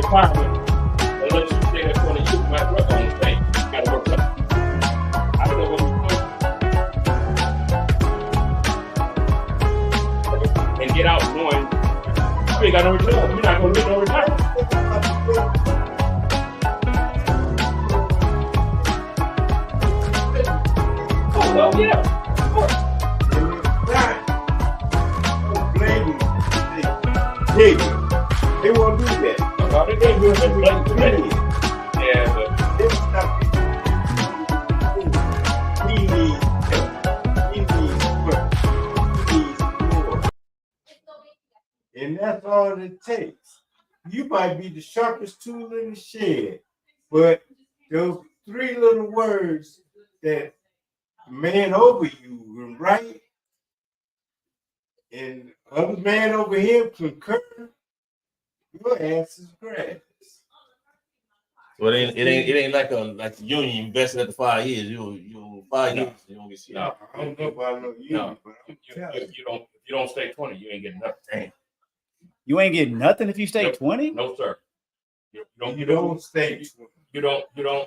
retirement, unless you stay there 20 years, you might work on the thing. You gotta work up. I don't know what you're doing. And get out knowing you ain't got no return. You're not gonna get no retirement. Oh, well, yeah. They won't do that. They can't do it. Yeah, but they stop it. He needs help. He needs work. He needs more. And that's all it takes. You might be the sharpest tool in the shed, but those three little words that the man over you will write and other man over here concur, your ass is grass. Well, it ain't like the union invested after 5 years. You 5 years you don't get shit. no, I don't know about no union, but I'm telling if you don't stay 20, you ain't getting nothing. Damn. You ain't getting nothing if you stay 20? No, sir. You you don't stay. You don't.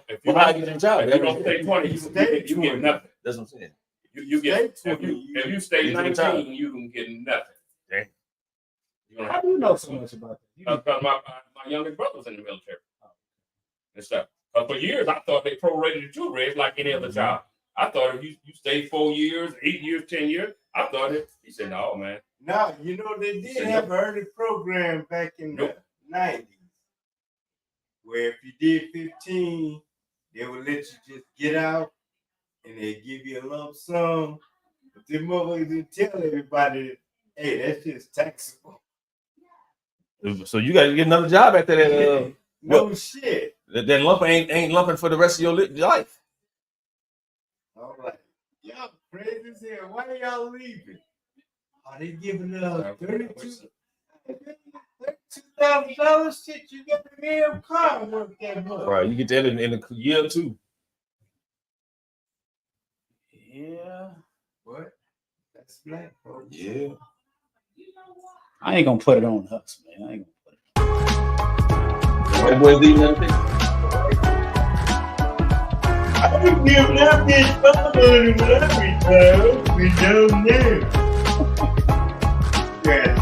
If you Well, how you get your job? if you don't stay 20, you get nothing. That's what I'm saying. You get Stay 20. if you stay You get 19, you can get nothing. Damn. You don't How have do you know so much about that? because my youngest brother was in the military and stuff. But for years, I thought they prorated it too, Reg, like any other job. I thought if you stayed 4 years, 8 years, 10 years, I thought it. He said, "No, man." Now, you know, they did have an early program back in the 90s where if you did 15, they would let you just get out and they give you a lump sum. But the motherfuckers didn't tell everybody, hey, that's just taxable. So you got to get another job after that. No shit. That lump ain't lumping for the rest of your life. All right. Y'all crazy as hell. Why are y'all leaving? Are they giving us $32,000? Shit, you get the damn car worth that much. Right, you get that in a year or two. Yeah. What? That's black, folks. Yeah. I ain't gonna put it on us, man. I ain't gonna put it. White boys leaving everything. I can give that bitch money when I retire. We don't know. Yeah.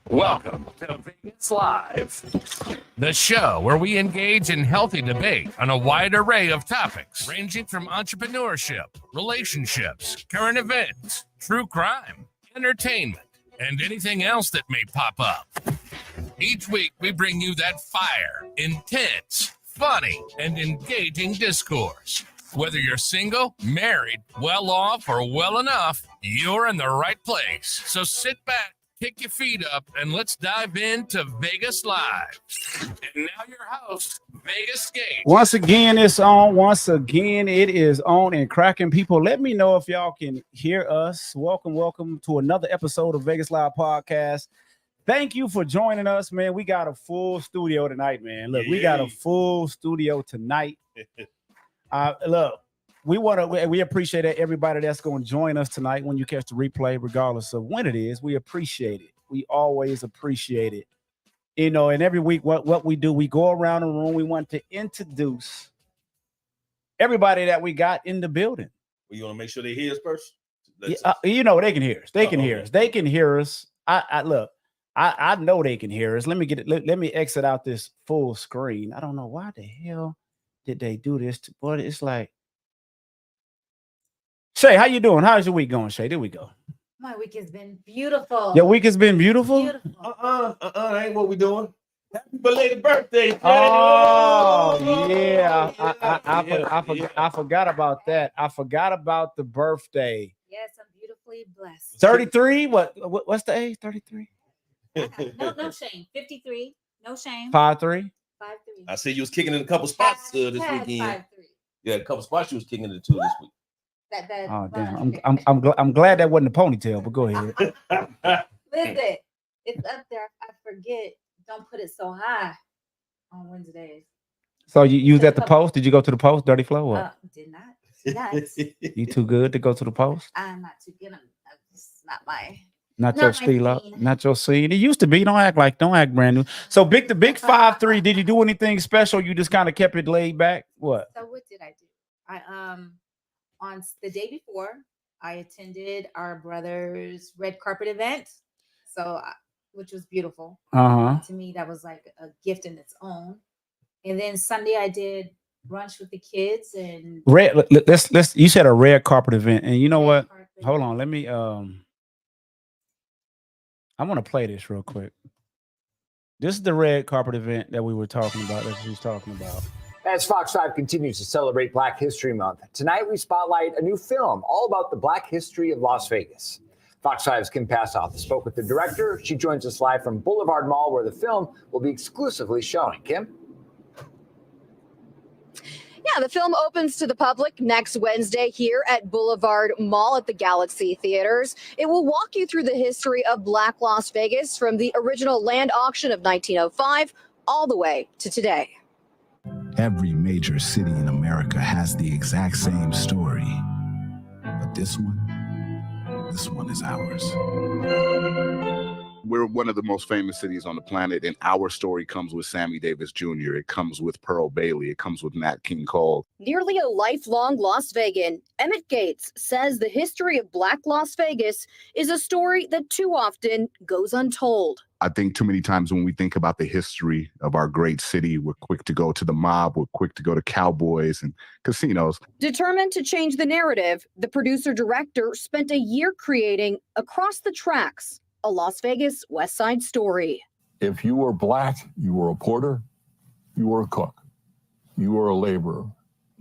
Welcome to Vegas Live, the show where we engage in healthy debate on a wide array of topics ranging from entrepreneurship, relationships, current events, true crime, entertainment, and anything else that may pop up. Each week, we bring you that fire, intense, funny, and engaging discourse. Whether you're single, married, well off, or well enough, you're in the right place. So sit back, kick your feet up, and let's dive into Vegas Live. And now your host, Vegas Gage. Once again, it's on. Once again, it is on and cracking. People, let me know if y'all can hear us. Welcome to another episode of Vegas Live Podcast. Thank you for joining us, man. We got a full studio tonight, man. Look, we got a full studio tonight. Look, we appreciate everybody that's going to join us tonight when you catch the replay, regardless of when it is. We appreciate it. We always appreciate it. You know, and every week, what we do, we go around the room. We want to introduce everybody that we got in the building. Well, you want to make sure they hear us first? You know, they can hear us. They can hear us. They can hear us. I know they can hear us. Let me get it. Let me exit out this full screen. I don't know why the hell did they do this, but it's like, Shay, how you doing? How's your week going, Shay? There we go. My week has been beautiful. Your week has been beautiful? That ain't what we doing. Happy belated birthday. Oh, yeah. I forgot about that. I forgot about the birthday. Yes, I'm beautifully blessed. 33? What's the age? 33? No shame. 53. No shame. 5'3"? 5'3". I see you was kicking in a couple spots this weekend. 5'3". Yeah, a couple spots you was kicking into this week. Oh damn! I'm glad that wasn't a ponytail, but go ahead. Listen, it's up there. I forget. Don't put it so high on Wednesdays. So you was at the post? Did you go to the post, Dirty Flow? What? Did not. Yes. You too good to go to the post? I'm not too good. It's not my. Not your style, not your scene. It used to be. Don't act brand new. So the big 5'3". Did you do anything special? You just kind of kept it laid back. What? So what did I do? On the day before, I attended our brother's red carpet event, which was beautiful. To me, that was like a gift in its own. And then Sunday, I did brunch with the kids and red. Let's. You said a red carpet event, and you know what? Hold on. Let me. I want to play this real quick. This is the red carpet event that we were talking about. That she was talking about. As Fox 5 continues to celebrate Black History Month, tonight we spotlight a new film all about the Black history of Las Vegas. Fox 5's Kim Passoff spoke with the director. She joins us live from Boulevard Mall, where the film will be exclusively showing. Kim? Yeah, the film opens to the public next Wednesday here at Boulevard Mall at the Galaxy Theaters. It will walk you through the history of Black Las Vegas from the original land auction of 1905 all the way to today. Every major city in America has the exact same story, but this one is ours. We're one of the most famous cities on the planet, and our story comes with Sammy Davis Jr. It comes with Pearl Bailey. It comes with Nat King Cole. Nearly a lifelong Las Vegan, Emmett Gates says the history of Black Las Vegas is a story that too often goes untold. I think too many times when we think about the history of our great city, we're quick to go to the mob, we're quick to go to cowboys and casinos. Determined to change the narrative, the producer-director spent a year creating Across the Tracks, a Las Vegas West Side Story. If you were Black, you were a porter, you were a cook, you were a laborer,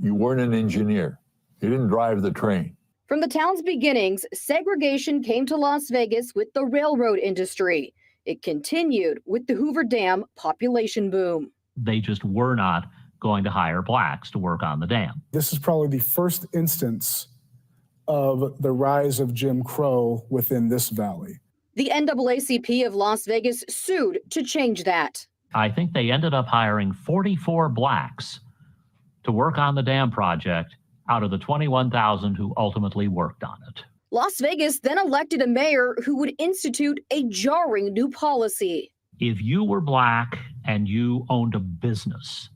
you weren't an engineer, you didn't drive the train. From the town's beginnings, segregation came to Las Vegas with the railroad industry. It continued with the Hoover Dam population boom. They just were not going to hire Blacks to work on the dam. This is probably the first instance of the rise of Jim Crow within this valley. The NAACP of Las Vegas sued to change that. I think they ended up hiring 44 Blacks to work on the dam project out of the 21,000 who ultimately worked on it. Las Vegas then elected a mayor who would institute a jarring new policy. If you were Black and you owned a business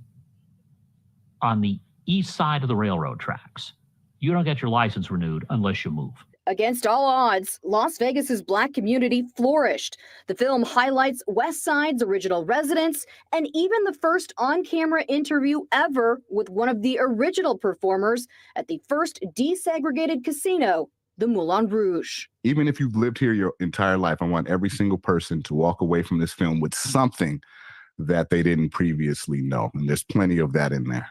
on the east side of the railroad tracks, you don't get your license renewed unless you move. Against all odds, Las Vegas's Black community flourished. The film highlights West Side's original residents and even the first on-camera interview ever with one of the original performers at the first desegregated casino, the Moulin Rouge. Even if you've lived here your entire life, I want every single person to walk away from this film with something that they didn't previously know. And there's plenty of that in there.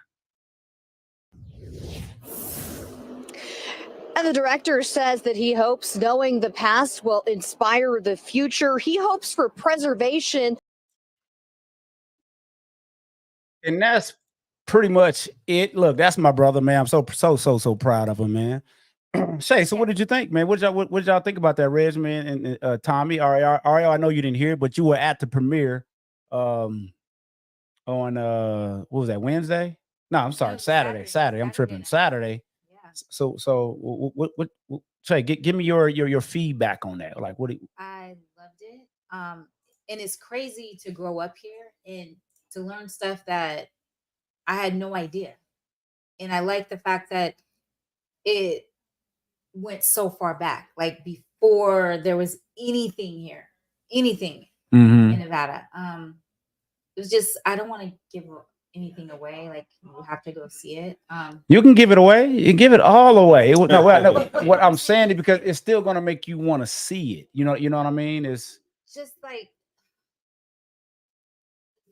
And the director says that he hopes knowing the past will inspire the future. He hopes for preservation. And that's pretty much it. Look, that's my brother, man. I'm so proud of him, man. Shay, so what did you think, man? What did y'all think about that, Reg, man, and Tommy? Ariel, I know you didn't hear it, but you were at the premiere on what was that, Wednesday? No, I'm sorry, Saturday. I'm tripping. Saturday. So what Shay, give me your feedback on that. Like, what do you... I loved it. And it's crazy to grow up here and to learn stuff that I had no idea. And I like the fact that it went so far back, like before there was anything here, anything in Nevada. It was just, I don't want to give anything away. Like, you have to go see it. You can give it away. You can give it all away. What I'm saying is because it's still going to make you want to see it. You know what I mean? It's just like,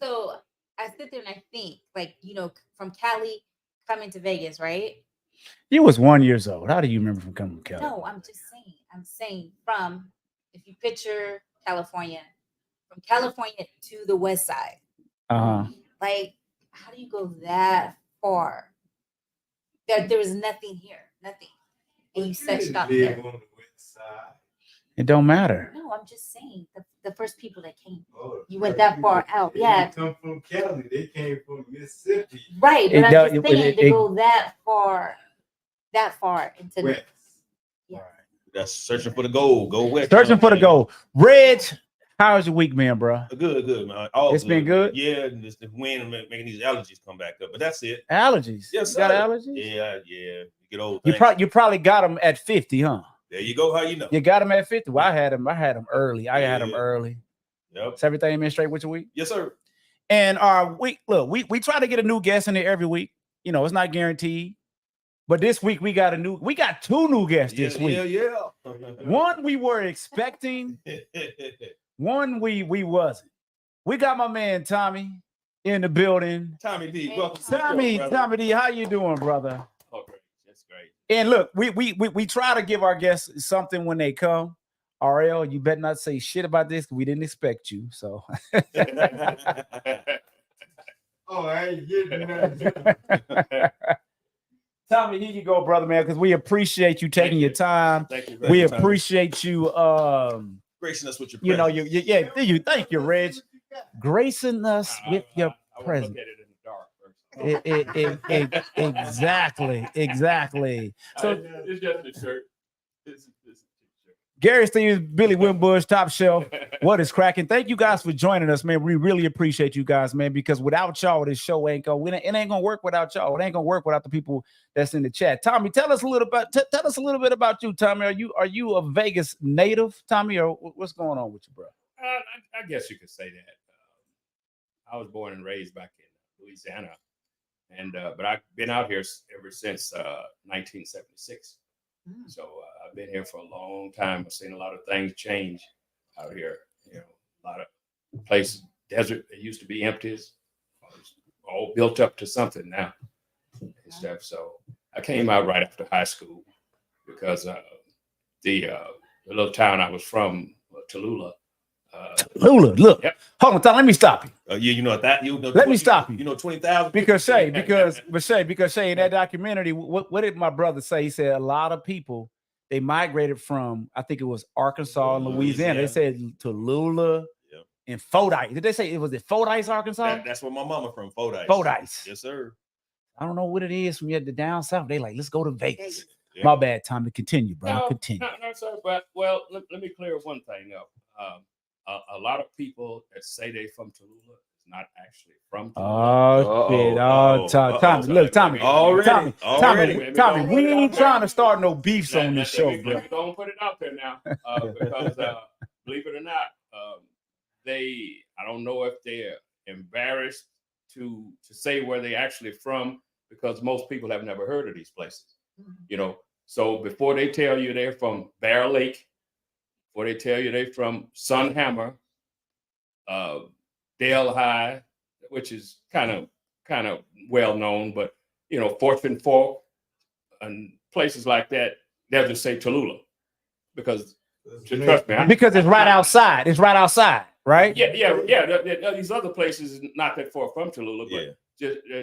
so I sit there and I think, like, from Cali coming to Vegas, right? You was 1 year old. How do you remember from coming to Cali? No, I'm saying from, if you picture California, from California to the West Side. Like, how do you go that far? There was nothing here, nothing. And you set stop there. On the West Side. It don't matter. No, I'm just saying the first people that came. You went that far out. Yeah. They come from Cali. They came from Mississippi. Right. But I'm just saying to go that far into West. Yeah. That's searching for the gold. Go west. Searching for the gold. Reg, how's your week, man, bro? Good, man. It's been good. Yeah, just the wind making these allergies come back up, but that's it. Allergies. Yes, you got sir. allergies? Yeah. You get old. You probably got them at 50, huh? There you go. How you know? You got them at 50. Well, I had them early. I had them early. Yep. So everything been straight with your week? Yes, sir. And we try to get a new guest in there every week. It's not guaranteed. But this week we got two new guests this week. Yeah. One we were expecting, one we wasn't. We got my man Tommy in the building. Tommy D, welcome. Tommy D, how you doing, brother? Oh, great. That's great. And look, we try to give our guests something when they come. Ariel, you better not say shit about this because we didn't expect you. So Oh, I ain't getting nothing. Tommy, here you go, brother, man, because we appreciate you taking your time. Thank you. We appreciate you gracing us with your presence. Thank you, Reg. Gracing us with your presence. Exactly. So it's just a shirt. It's Gary Stevens, Billy Wimbush, Top Shelf. What is cracking? Thank you guys for joining us, man. We really appreciate you guys, man, because without y'all, this show ain't gonna work without y'all. It ain't gonna work without the people that's in the chat. Tommy, tell us a little bit about you, Tommy. Are you a Vegas native, Tommy, or what's going on with you, bro? I guess you could say that. I was born and raised back in Louisiana, and but I've been out here ever since 1976. So I've been here for a long time. I've seen a lot of things change out here. A lot of places, desert that used to be empty, is all built up to something now and stuff. So I came out right after high school because the little town I was from, Tallulah. Tallulah, look. Yep. Hold on, Tom, let me stop you. Let me stop you. 20,000. Because Shay, in that documentary, what did my brother say? He said a lot of people, they migrated from, I think it was Arkansas and Louisiana. They said Tallulah and Fordyce. Did they say it was Fordyce, Arkansas? That's where my mama from, Fordyce. Fordyce. Yes, sir. I don't know what it is from the down south. They like, let's go to Vegas. Yeah. My bad, Tommy. Continue, bro. Continue. No, sir. But let me clear one thing up. A lot of people that say they from Tallulah not actually from Tallulah. Oh shit! Tommy, look, Tommy, Tommy, we ain't trying to start no beefs on this show, bro. Don't put it out there now, because believe it or not, I don't know if they're embarrassed to say where they actually from, because most people have never heard of these places. You know, so before they tell you they're from Bear Lake, before they tell you they're from Sunhammer, Dale High, which is kind of well known, but you know, Fortune Fork and places like that, they'll just say Tallulah, because trust me, because it's right outside. It's right outside, right? Yeah. These other places not that far from Tallulah, but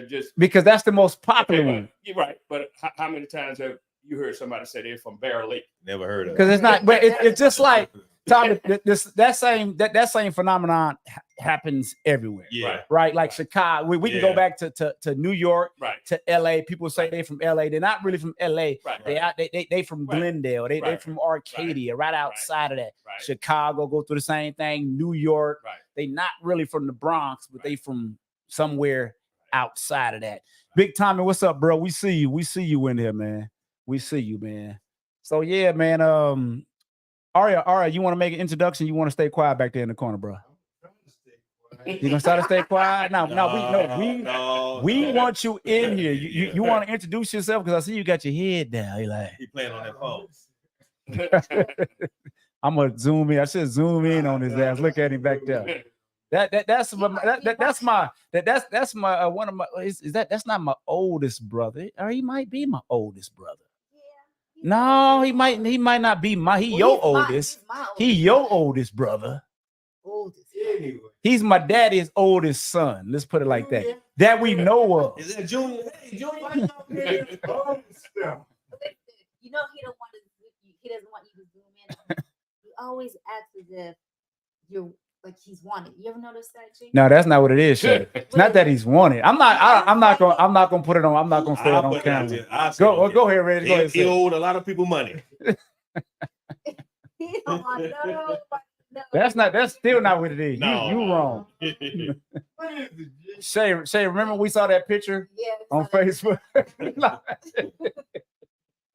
just because that's the most popular one. You're right, but how many times have you heard somebody say they're from Bear Lake? Never heard of it. Because it's not, but it's just like Tommy. That same phenomenon happens everywhere. Yeah. Right. Like Chicago, we can go back to New York, right, to LA. People say they're from LA. They're not really from LA. Right. They from Glendale. They from Arcadia, right outside of that. Right. Chicago go through the same thing. New York. Right. They not really from the Bronx, but they from somewhere outside of that. Big Tommy, what's up, bro? We see you in here, man. We see you, man. So yeah, man. Aria, you want to make an introduction? You want to stay quiet back there in the corner, bro? You gonna start to stay quiet? We want you in here. You want to introduce yourself, because I see you got your head down. He playing on that phone. I'm gonna zoom in. I should zoom in on his ass. Look at him back there. That's my one of my. That's not my oldest brother, or he might be my oldest brother. No, he might not be your oldest. He your oldest brother. Oldest. Anyway. He's my daddy's oldest son. Let's put it like that. That we know of. Is that Junior? Hey, Junior. You know he doesn't want you to zoom in. He always acts as if you're like he's wanted. You ever notice that, Jake? No, that's not what it is, Shay. It's not that he's wanted. I'm not gonna put it on. I'm not gonna say it on camera. Go ahead, Reggie. Go ahead. He owed a lot of people money. He don't want no. That's still not what it is. No. You wrong. Shay, remember we saw that picture on Facebook? He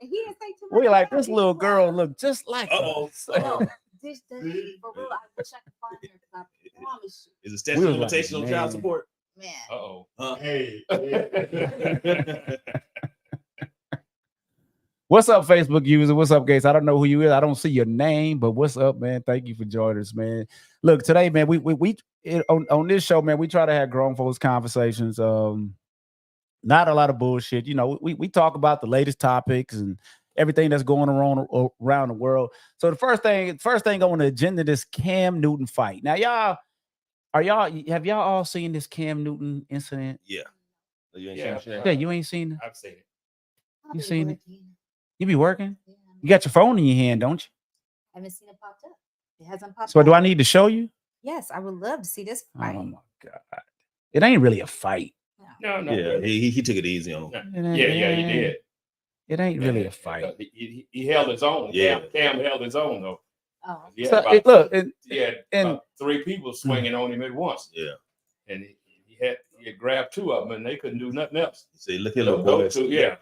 didn't say too much. We like, this little girl look just like us. This for real, I wish I could find her, because I promise you. Is it statute of limitation on child support? Man. Hey. What's up, Facebook user? What's up, Gates? I don't know who you is. I don't see your name, but what's up, man? Thank you for joining us, man. Look, today, man, we on this show, man, we try to have grown folks conversations. Not a lot of bullshit. You know, we talk about the latest topics and everything that's going on around the world. So the first thing on the agenda, this Cam Newton fight. Now, have y'all all seen this Cam Newton incident? Yeah. You ain't seen it? I've seen it. You seen it? You be working? You got your phone in your hand, don't you? I haven't seen it popped up. It hasn't popped up. So do I need to show you? Yes, I would love to see this fight. Oh my God. It ain't really a fight. No. Yeah, he took it easy on him. Yeah, he did. It ain't really a fight. He held his own. Yeah. Cam held his own though. Oh. He had 3 people swinging on him at once. Yeah. And he had grabbed 2 of them, and they couldn't do nothing else. Say, look here, little boy. Yeah,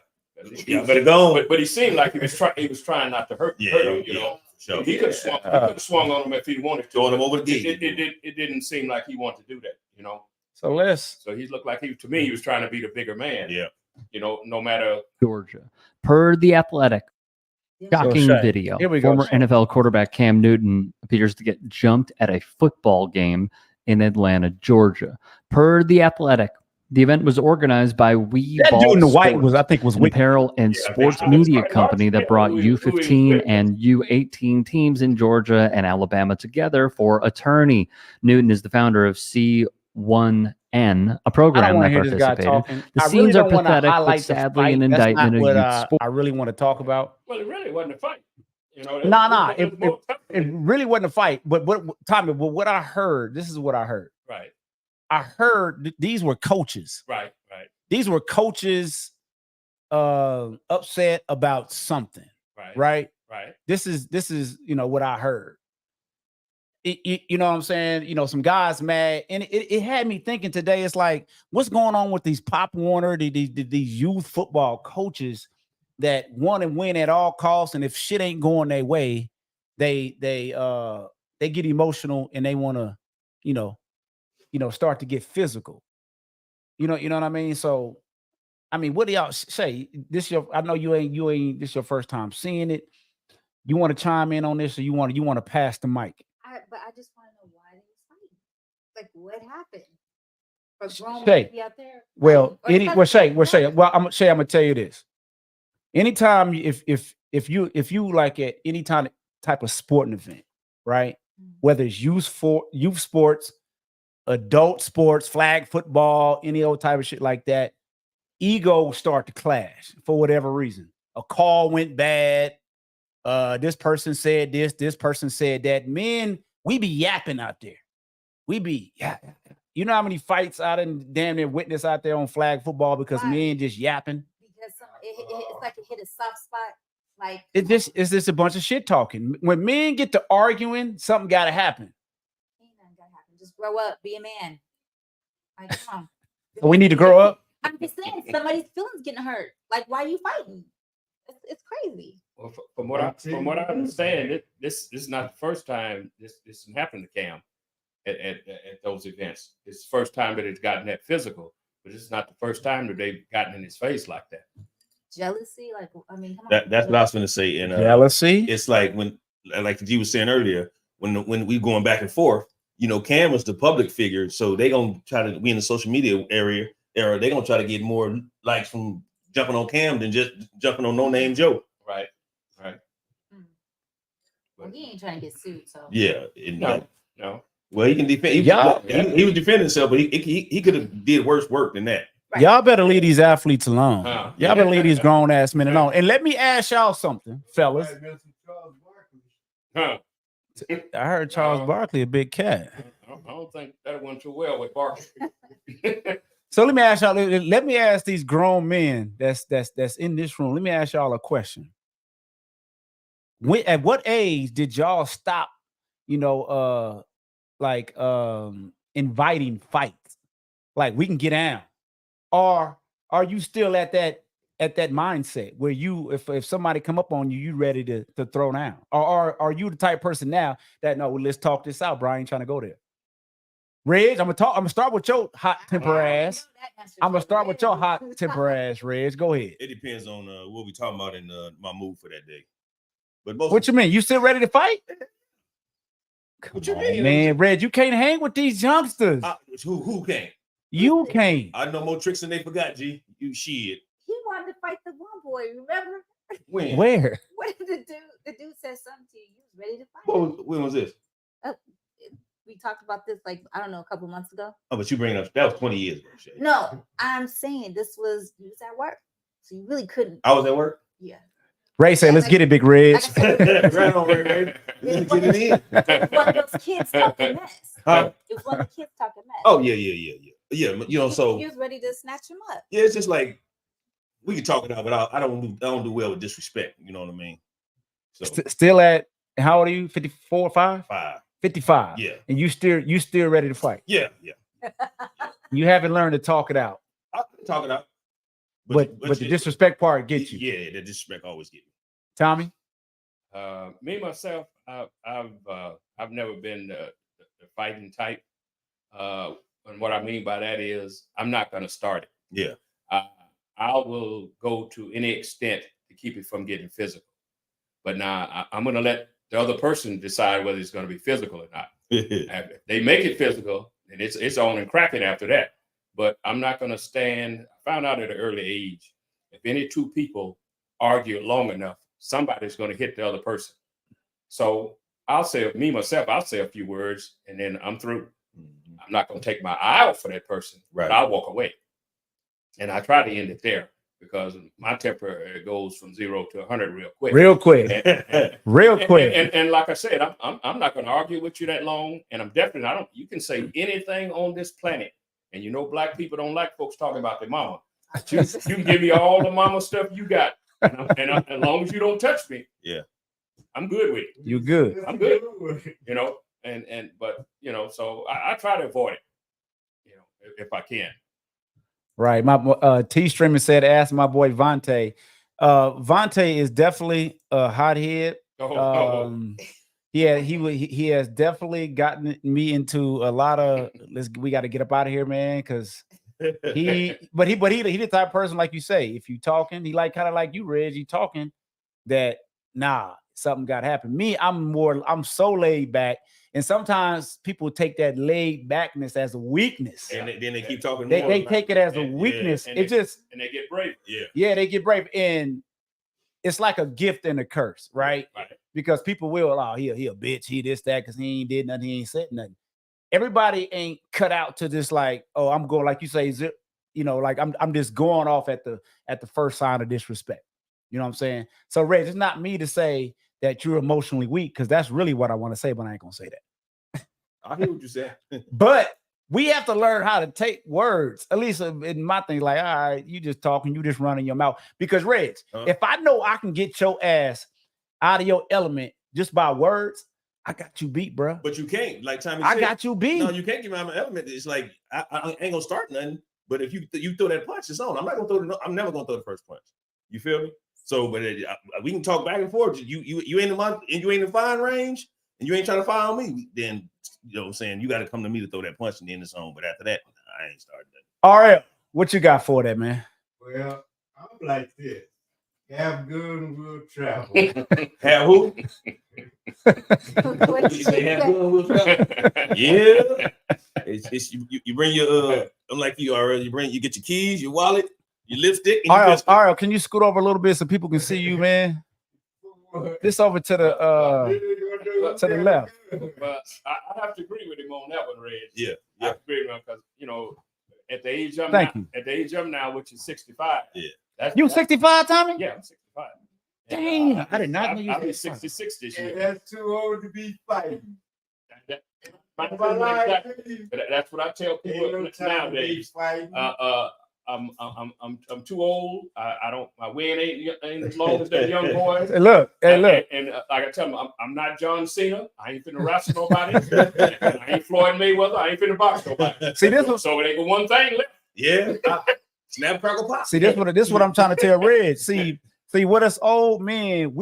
better go. But he seemed like he was trying not to hurt him. You know, sure. He could have swung on him if he wanted to. Throwing him over the gate. It didn't seem like he wanted to do that. You know. So he looked like he was trying to be the bigger man. Yeah. You know, no matter. Georgia. Per The Athletic, shocking video. Here we go. Former NFL quarterback Cam Newton appears to get jumped at a football game in Atlanta, Georgia. Per The Athletic, the event was organized by We that Ball dude in the white Sports, was, I think, was an apparel and sports media company that brought U15 and U18 teams in Georgia and Alabama together for a tourney. Newton is the founder of C1N, a program that participated. The scenes are pathetic, but sadly an indictment of youth sport. I really want to talk about. Well, it really wasn't a fight. You know. It really wasn't a fight. But Tommy, what I heard, this is what I heard. Right. I heard these were coaches. Right. These were coaches upset about something. Right. Right. This is what I heard. you know what I'm saying? You know, some guys mad, and it had me thinking today. It's like, what's going on with these Pop Warner, these youth football coaches that want to win at all costs, and if shit ain't going their way, they get emotional and they want to, you know, start to get physical. You know what I mean? So, I mean, what do y'all say? I know you ain't this your first time seeing it. You want to chime in on this, or you want to pass the mic? But I just want to know why they was fighting. Like, what happened? For grown Shay, men to be out there. well, fighting, or Shay. Well, I'm gonna tell you this. Anytime if you like at any type of sporting event, right? Whether it's youth sports, adult sports, flag football, any old type of shit like that, egos start to clash for whatever reason. A call went bad. This person said this person said that. Men, we be yapping out there. We be, you know how many fights I done damn near witness out there on flag football because men just yapping. Because it's like it hit a soft spot. Like It's just a bunch of shit talking. When men get to arguing, something gotta happen. Just grow up, be a man. Like, come on. So we need to grow up. I'm just saying, somebody's feelings getting hurt. Like, why are you fighting? It's crazy. Well, from what I understand, this is not the first time this happened to Cam at those events. It's the first time that it's gotten that physical, but it's not the first time that they've gotten in his face like that. Jealousy, like, I mean, come on. That's what I was going to say. And jealousy. It's like when, like G was saying earlier, when we going back and forth. You know, Cam was the public figure, so they gonna try to be in the social media era. They gonna try to get more likes from jumping on Cam than just jumping on No Name Joe. Right. Well, he ain't trying to get sued, so Yeah. No. Well, he can defend. He was defending himself, but he could have did worse work than that. Right. Y'all better leave these athletes alone. Y'all better leave these grown ass men alone. And let me ask y'all something, fellas. Huh. I heard Charles Barkley a big cat. I don't think that went too well with Barkley. So let me ask y'all. Let me ask these grown men that's in this room. Let me ask y'all a question. At what age did y'all stop? Inviting fights. Like, we can get down, or are you still at that mindset where you, if somebody come up on you, you ready to throw down? Or are you the type of person now that, no, let's talk this out, Brian, trying to go there? Reg, I'm gonna start with your hot temper ass. I'm gonna start with your hot temper ass, Reg. Go ahead. It depends on what we talking about in my mood for that day. But what you mean? You still ready to fight? What you mean, man? Reg, you can't hang with these youngsters. Who can't? You can't. I know more tricks than they forgot. G, you shit. He wanted to fight the one boy. Remember? When? Where? What did the dude said something to you? You was ready to fight. When was this? We talked about this a couple months ago. Oh, but you bring up that was 20 years ago. Shay. No, I'm saying you was at work, so you really couldn't. I was at work. Yeah. Ray said, "Let's get it, Big Reg." Right on, baby. Let's get it in. One of those kids talking mess. Huh? It was one of the kids talking mess. Oh yeah. You know, so he was ready to snatch him up. Yeah, it's just like we can talk it out, but I don't do well with disrespect. You know what I mean? So Still at, how old are you? 54 or 5? 55. Yeah. And you still ready to fight? Yeah. You haven't learned to talk it out. I can talk it out. But the disrespect part gets you. Yeah, the disrespect always get me. Tommy? Me myself, I've never been the fighting type. And what I mean by that is I'm not going to start it. Yeah. I will go to any extent to keep it from getting physical. But now I'm going to let the other person decide whether it's going to be physical or not. If they make it physical, and it's on and cracking after that. But I'm not going to stand. I found out at an early age, if any two people argue long enough, somebody's going to hit the other person. So I'll say a few words, and then I'm through. I'm not going to take my eye off for that person, right? But I'll walk away. And I try to end it there because my temper goes from 0 to 100 real quick. Real quick. And like I said, I'm not going to argue with you that long. And I'm definitely, you can say anything on this planet. And you know, black people don't like folks talking about their mama. You can give me all the mama stuff you got. And as long as you don't touch me, yeah, I'm good with it. You're good. I'm good. You know, but you know, so I try to avoid it, you know, if I can. Right. My T Streamer said, ask my boy Vontae. Vontae is definitely a hothead. He has definitely gotten me into a lot of we got to get up out of here, man, because he the type of person, like you say, if you talking, he like kind of like you, Reg, you talking that something got to happen. Me, I'm so laid back. And sometimes people take that laid backness as a weakness. And then they keep talking more. They about take it as a weakness. And and they get brave. Yeah, they get brave. And it's like a gift and a curse, right? Because people will, he a bitch, he this, that, because he ain't did nothing, he ain't said nothing. Everybody ain't cut out to this like, oh, I'm going, like you say, you know, like I'm just going off at the first sign of disrespect. You know what I'm saying? So, Reg, it's not me to say that you're emotionally weak, because that's really what I want to say, but I ain't gonna say that. I hear what you said. But we have to learn how to take words. At least in my thing, like, all right, you just talking, you just running your mouth. Because, Reg, if I know I can get your ass out of your element just by words, I got you beat, bro. But you can't. Like Tommy I said, got you beat. No, you can't get me out of my element. It's like I ain't gonna start nothing. But if you throw that punch, it's on. I'm never gonna throw the first punch. You feel me? So, but we can talk back and forth. You ain't in the fine range, and you ain't trying to fire me. Then you know what I'm saying, you got to come to me to throw that punch, and then it's on. But after that, I ain't starting that. All right, what you got for that, man? Well, I'm like this. Have good and we'll travel. Have who? Yeah. It's you bring your I'm like you already. You get your keys, your wallet, your lipstick. And all right, can you scoot over a little bit so people can see you, man? This over to the left. But I have to agree with him on that one, Reg. Yeah. I agree with him because, you know, at the age of now, which is 65. Yeah. You 65, Tommy? Yeah, I'm 65. Damn, I did not know you. I'll be 66 this year. And that's too old to be fighting. That's what I tell people nowadays. I'm too old. I don't. My win ain't as long as that young boys. Hey, look. And like I tell them, I'm not John Cena. I ain't finna wrestle nobody. I ain't Floyd Mayweather. I ain't finna box nobody. See this one? So it ain't but one thing left. Yeah. Snap, crackle, pop. See this what I'm trying to tell Reg. See what us old men,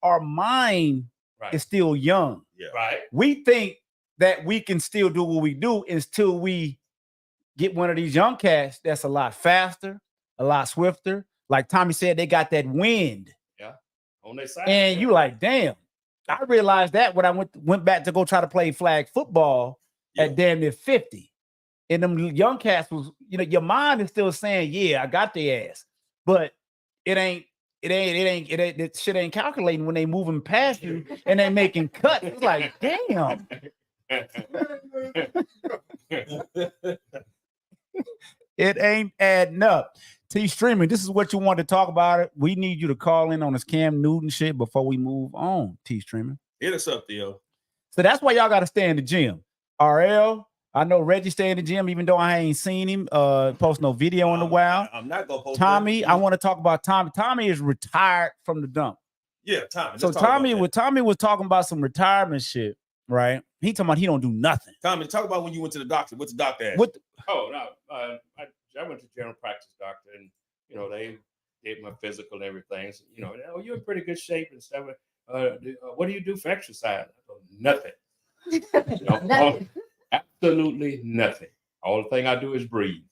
our mind is still young. Yeah. Right. We think that we can still do what we do until we get one of these young cats that's a lot faster, a lot swifter. Like Tommy said, they got that wind. Yeah. On their side. And you like, damn. I realized that when I went back to go try to play flag football at damn near 50. And them young cats was, you know, your mind is still saying, yeah, I got their ass. But that shit ain't calculating when they moving past you and they making cuts. It's like, damn. It ain't adding up. T Streaming, this is what you want to talk about. It. We need you to call in on this Cam Newton shit before we move on. T Streaming, hit us up, Theo. So that's why y'all got to stay in the gym. RL, I know Reggie stay in the gym, even though I ain't seen him post no video in a while. I'm not gonna post. Tommy, I want to talk about Tommy. Tommy is retired from the dump. Yeah, Tommy. So Tommy was talking about some retirement shit, right? He talking about he don't do nothing. Tommy, talk about when you went to the doctor. What's the doctor asked? I went to general practice doctor, and you know they did my physical and everything. So, you know, you're in pretty good shape and stuff. What do you do for exercise? Nothing. Nothing. Absolutely nothing. All the thing I do is breathe.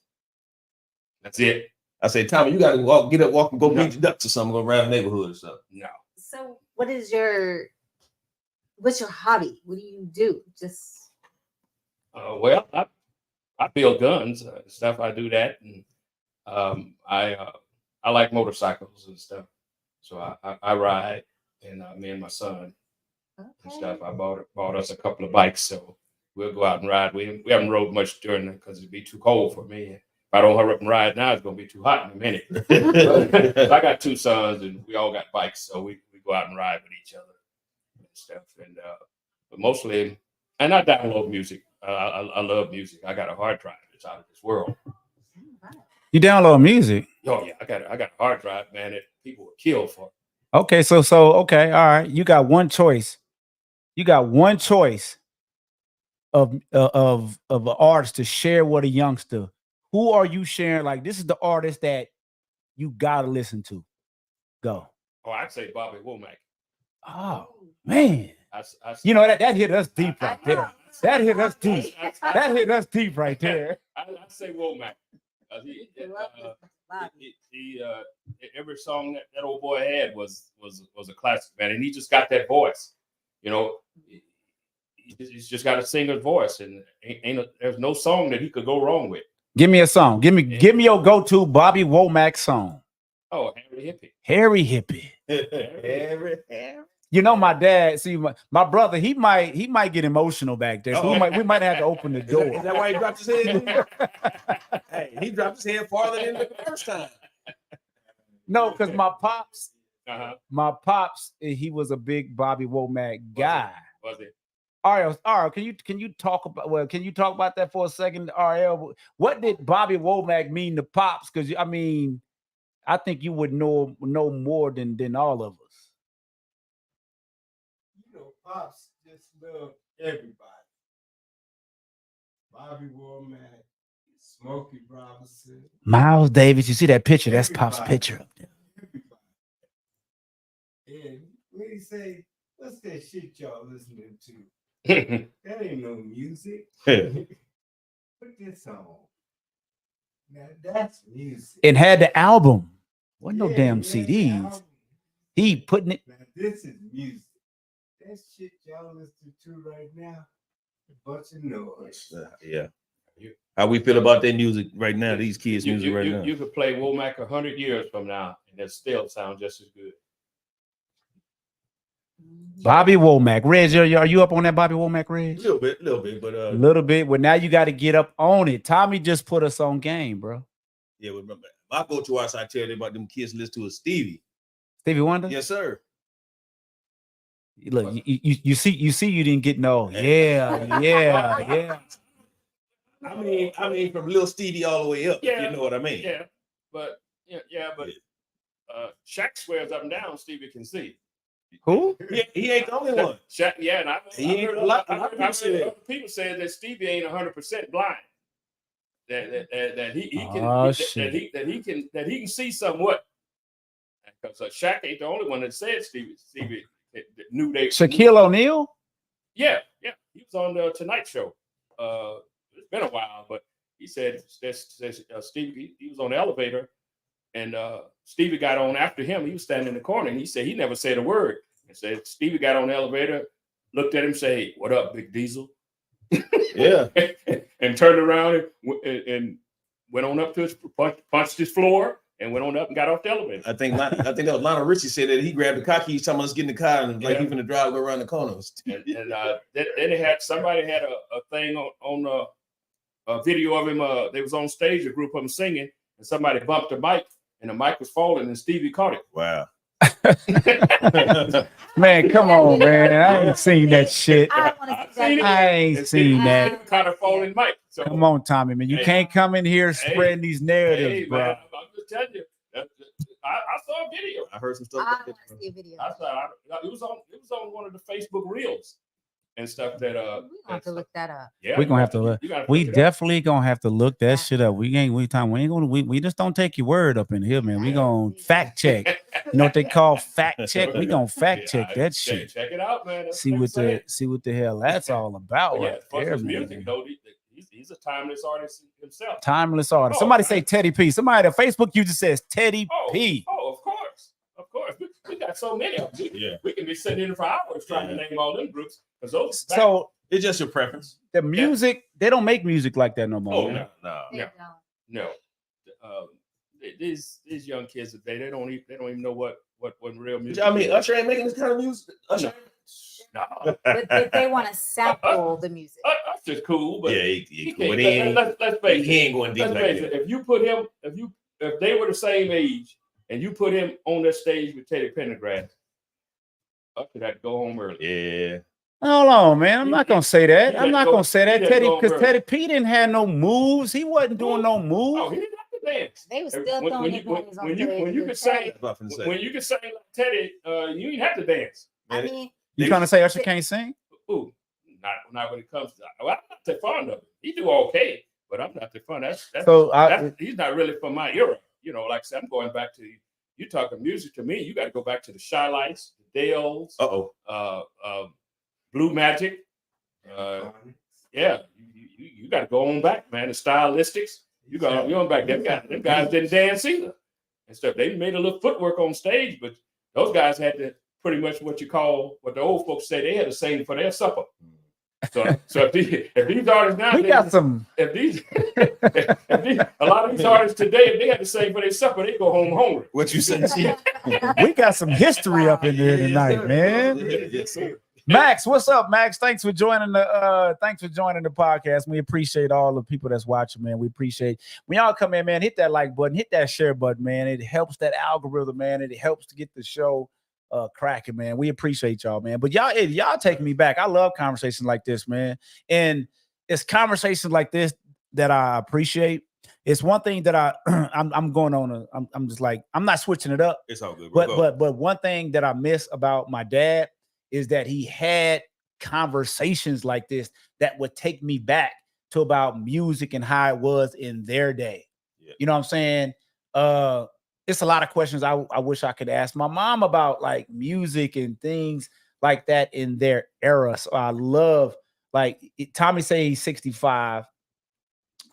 That's it. I say, Tommy, you got to get up, walk, and go beat your ducks or something, go around the neighborhood or something. No. So, what's your hobby? What do you do? Just well, I build guns stuff. I do that, and I like motorcycles and stuff. So I ride, and me and my son and stuff. I bought us a couple of bikes, so we'll go out and ride. We haven't rode much during it because it'd be too cold for me. If I don't hurry up and ride now, it's gonna be too hot in a minute. But I got two sons, and we all got bikes, so we go out and ride with each other and stuff. And but mostly, and I download music. I love music. I got a hard drive that's out of this world. You download music? Oh yeah, I got a hard drive, man, that people would kill for. Okay, so okay, all right. You got one choice. of an artist to share with a youngster, who are you sharing? Like, this is the artist that you gotta listen to. Go. Oh, I'd say Bobby Womack. Oh man. I You know that hit us deep right there. That hit us deep. That hit us deep right there. I say Womack. Every song that old boy had was a classic, man, and he just got that voice. You know, he's just got a singer's voice, and there's no song that he could go wrong with. Give me a song. Give me your go-to Bobby Womack song. Oh, Harry Hippie. Harry Hippie. Harry. You know, my dad, see my brother, he might get emotional back there. So we might have to open the door. Is that why he dropped his head? Hey, he dropped his head farther than the first time. No, because my pops, he was a big Bobby Womack guy. Was it? RL, can you talk about that for a second, RL? What did Bobby Womack mean to Pops? Because I mean, I think you would know more than all of us. You know, Pops just loved everybody. Bobby Womack, Smokey Robinson, Miles Davis. You see that picture? That's Pop's picture up there. And when he say, "What's that shit y'all listening to?" That ain't no music. Put this on. Now that's music. And had the album. Wasn't no damn CDs. He putting it. Now this is music. That shit y'all listening to right now, a bunch of noise. Yeah. How we feel about their music right now? These kids' music right now. You could play Womack 100 years from now, and it still sound just as good. Bobby Womack. Reg, are you up on that Bobby Womack, Reg? A little bit, but a little bit. Well, now you got to get up on it. Tommy just put us on game, bro. Yeah, remember my go-to artist I tell you about them kids listen to is Stevie. Stevie Wonder? Yes, sir. Look, you see you didn't get no. Yeah. I mean, from Lil Stevie all the way up. Yeah, you know what I mean? Yeah, but Shaq swears up and down Stevie can see. Who? He ain't the only one. Shaq, yeah, and I heard a lot of people say that Stevie ain't 100% blind. That he can see somewhat. Because Shaq ain't the only one that said Stevie knew they. Shaquille O'Neal. Yeah, he was on the Tonight Show. It's been a while, but he said that Stevie, he was on the elevator, and Stevie got on after him. He was standing in the corner, and he said he never said a word. And said Stevie got on the elevator, looked at him, say, "Hey, what up, Big Diesel?" Yeah, and turned around and went on up to his punched his floor and went on up and got off the elevator. I think that was Lionel Richie said that he grabbed the car keys, talking about us getting the car and like even the drive go around the corners. And then somebody had a thing on a video of him. They was on stage, a group of them singing, and somebody bumped the mic, and the mic was falling, and Stevie caught it. Wow. Man, come on, man. I ain't seen that shit. I ain't seen that. Kind of falling mic. So, come on, Tommy, man. You can't come in here spreading these narratives, bro. Man, I'm just telling you. I saw a video. I heard some stuff. I want to see a video. I saw it was on one of the Facebook reels and stuff that we gonna have to look that up. Yeah, we're gonna have to look. We definitely gonna have to look that shit up. We just don't take your word up in here, man. We gonna fact check. You know what they call fact check? We gonna fact check that shit. Check it out, man. See what the hell that's all about. Yeah, right fuck there, his man. music though. He's a timeless artist himself. Timeless artist. Somebody say Teddy P. Somebody on Facebook user says Teddy P. Oh, of course. We got so many of them. We can be sitting in for hours trying to name all them groups. So it's just your preference. The music, they don't make music like that no more. Oh, no. These young kids today, they don't even know what real music. I mean, Usher ain't making this kind of music. Usher. No. But they want to sample the music. Usher's cool, but he cool. Let's face it. He ain't going deep like that. If you put him, if they were the same age, and you put him on that stage with Teddy Pendergrass, Usher had to go home early. Yeah. Hold on, man. I'm not gonna say that. I'm not gonna say that, he Teddy, had to go because home Teddy P didn't have no moves. He wasn't doing no moves. Oh, he didn't have to dance. They were still throwing their panties on stage. When you could sing like Teddy, you didn't have to dance. I mean, You trying to say Usher can't sing? Ooh, not when it comes to. Well, I'm not that fond of him. He do okay, but I'm not that fond. He's not really from my era. You know, like I said, I'm going back to you talking music to me. You got to go back to the Shy Lights, the Dales, Blue Magic. Yeah, you got to go on back, man. The Stylistics. You on back. Them guys didn't dance either and stuff. They made a little footwork on stage, but those guys had to pretty much what the old folks say, they had to sing for their supper. So if these artists now, we got some. A lot of these artists today, if they had to sing for their supper, they go home hungry. What you say? We got some history up in there tonight, man. Yes, sir. Max, what's up, Max? Thanks for joining the podcast. We appreciate all the people that's watching, man. We appreciate when y'all come in, man. Hit that like button, hit that share button, man. It helps that algorithm, man. It helps to get the show cracking, man. We appreciate y'all, man. But y'all taking me back. I love conversations like this, man. And it's conversations like this that I appreciate. It's one thing that I'm going on. I'm just like, I'm not switching it up. It's all good. But one thing that I miss about my dad is that he had conversations like this that would take me back to about music and how it was in their day. Yeah. You know what I'm saying? It's a lot of questions I wish I could ask my mom about, like music and things like that in their era. So I love, like, Tommy say he's 65.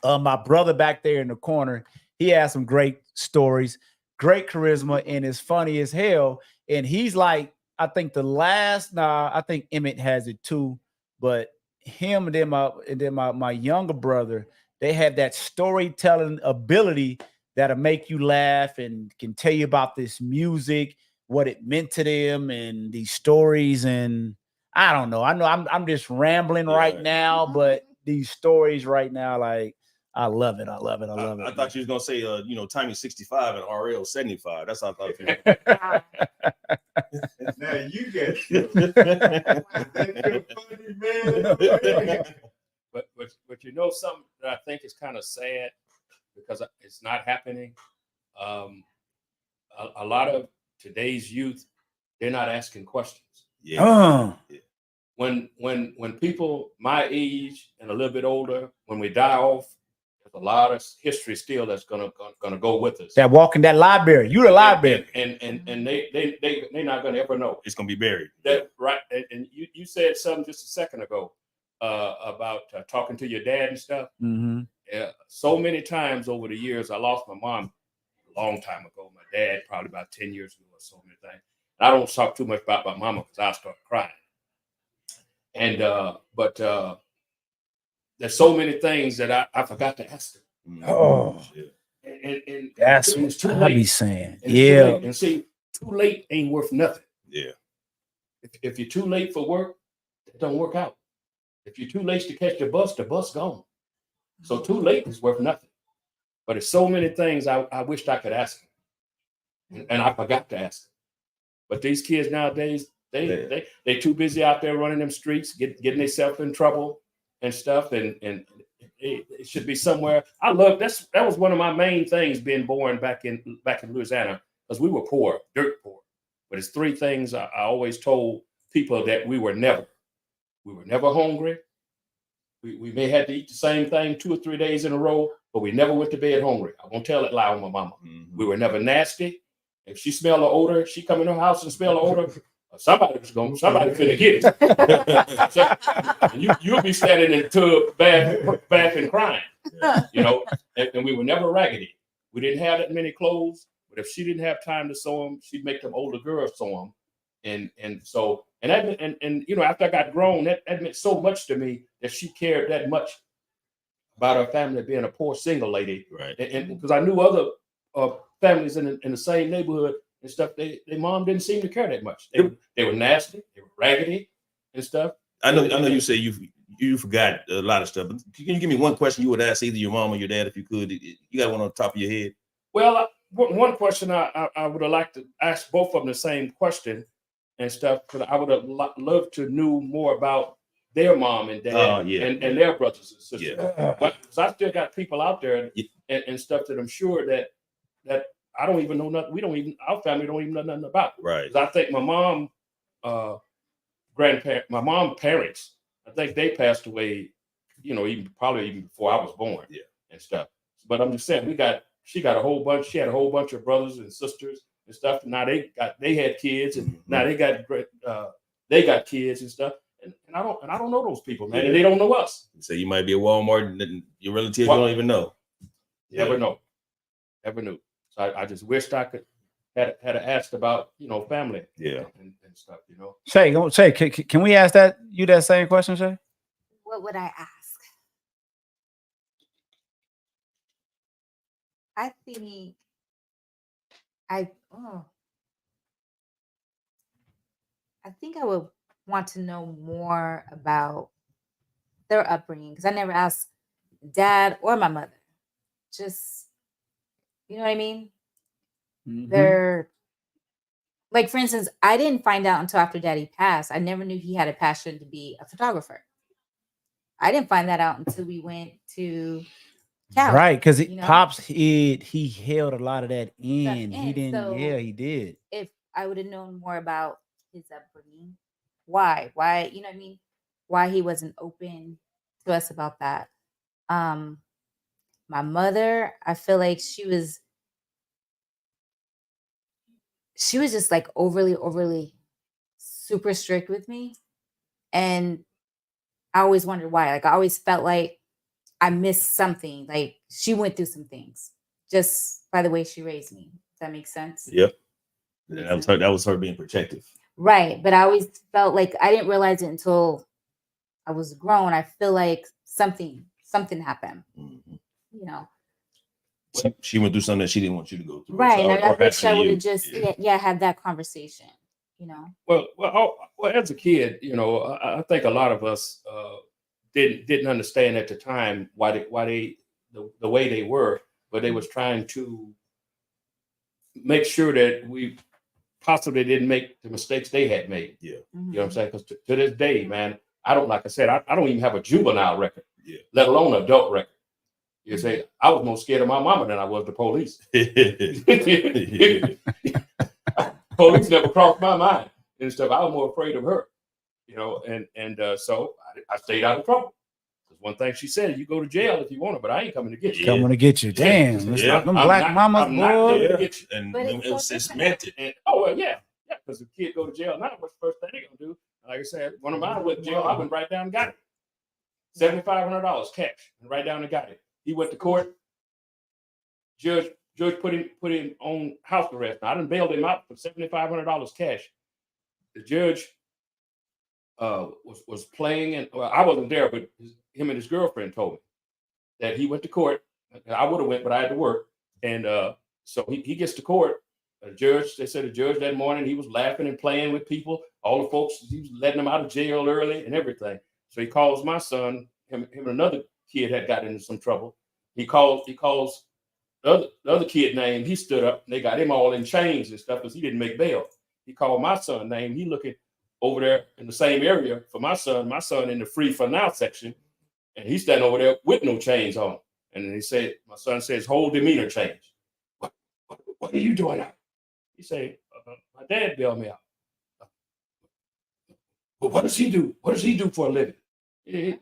My brother back there in the corner, he has some great stories, great charisma, and is funny as hell. And he's like, I think I think Emmett has it too, but him and then my younger brother, they have that storytelling ability that'll make you laugh and can tell you about this music, what it meant to them, and these stories. And I don't know. I know I'm just rambling right now, but these stories right now, like, I love it. I love it. I thought you was gonna say, Tommy's 65 and RL 75. That's how I thought. Now you get funny, man. But you know something that I think is kind of sad because it's not happening. A lot of today's youth, they're not asking questions. Yeah. When people my age and a little bit older, when we die off, there's a lot of history still that's gonna go with us. That walking that library, you the library, and they're not gonna ever know. It's gonna be buried. That right? And you said something just a second ago about talking to your dad and stuff. Mm-hmm. So many times over the years, I lost my mom a long time ago. My dad probably about 10 years ago or so many things. I don't talk too much about my mama because I start crying. And but there's so many things that I forgot to ask them. Oh, and that's what I be saying. Yeah, and see, too late ain't worth nothing. Yeah. If you're too late for work, it don't work out. If you're too late to catch the bus gone. So too late is worth nothing. But there's so many things I wished I could ask them, and I forgot to ask them. But these kids nowadays, they too busy out there running them streets, getting themselves in trouble and stuff, and it should be somewhere. I love that was one of my main things being born back in Louisiana, because we were poor, dirt poor. But it's three things I always told people that we were never hungry. We may have to eat the same thing 2 or 3 days in a row, but we never went to bed hungry. I won't tell it lie on my mama. Mm-hmm. We were never nasty. If she smelled the odor, she come in her house and smell the odor, somebody finna get it. So, you'll be standing in the tub, bath and crying. And we were never raggedy. We didn't have that many clothes, but if she didn't have time to sew them, she'd make them older girls sew them. And after I got grown, that meant so much to me that she cared that much about her family being a poor single lady. Right. And because I knew other families in the same neighborhood and stuff, their mom didn't seem to care that much. They were nasty, they were raggedy and stuff. I know you say you forgot a lot of stuff, but can you give me one question you would ask either your mom or your dad if you could? You got one on the top of your head? Well, one question I would have liked to ask both of them the same question and stuff, because I would have loved to know more about their mom and dad and their brothers and sisters. Yeah. But I still got people out there and stuff that I'm sure that I don't even know nothing. Our family don't even know nothing about. Right. I think my mom parents, I think they passed away, probably even before I was born. Yeah. And stuff. But I'm just saying, she had a whole bunch of brothers and sisters and stuff. Now they had kids, and now they got kids and stuff. And I don't know those people, man. And they don't know us. So you might be at Walmart and your relatives don't even know. Never know. Never knew. So I just wished I could had asked about family. Yeah. And stuff. Shay, can we ask you that same question, Shay? What would I ask? I think I think I would want to know more about their upbringing, because I never asked dad or my mother. Just, you know what I mean? Mhm. They're like, for instance, I didn't find out until after Daddy passed. I never knew he had a passion to be a photographer. I didn't find that out until we went to Cali, Right, because you know? Pops he held a lot of that in. He in, didn't. so- Yeah, he did. If I would have known more about his upbringing, why, you know what I mean? Why he wasn't open to us about that. My mother, I feel like she was just like overly super strict with me. And I always wondered why. Like, I always felt like I missed something. Like, she went through some things just by the way she raised me. Does that make sense? Yep. And that was her being protective. Right. But I always felt like I didn't realize it until I was grown. I feel like something happened. Mhm. You know. She went through something that she didn't want you to go through. Right. So- And or I wish I happened to would you. have just had that conversation, you know. Well, as a kid, I think a lot of us didn't understand at the time why they the way they were, but they was trying to make sure that we possibly didn't make the mistakes they had made. Yeah. You know what I'm saying? Because to this day, man, I don't, like I said, I don't even have a juvenile record, let alone an adult record. You say, I was more scared of my mama than I was the police. Police never crossed my mind and stuff. I was more afraid of her, so I stayed out of trouble. Because one thing she said, you go to jail if you want to, but I ain't coming to get you. Coming to get you. Damn. It's like them black mamas, I'm not boy. coming to get you. And But it was it's so cemented. And, oh, well, yeah. Because if kid go to jail now, what's the first thing they gonna do? Like I said, one of mine went to jail. I went right down and got it. $7,500 cash, and right down and got it. He went to court. Judge put him on house arrest. Now, I done bailed him out for $7,500 cash. The judge was playing, and I wasn't there, but him and his girlfriend told me that he went to court. I would have went, but I had to work, and so he gets to court. They said the judge that morning, he was laughing and playing with people. All the folks, he was letting them out of jail early and everything. So he calls my son. Him and another kid had got into some trouble. He calls the other kid name. He stood up. And they got him all in chains and stuff because he didn't make bail. He called my son name. He looking over there in the same area for my son. My son in the free for now section, and he's standing over there with no chains on. And then he said, my son says, whole demeanor change. What are you doing out? He said, my dad bailed me out. But what does he do? What does he do for a living? He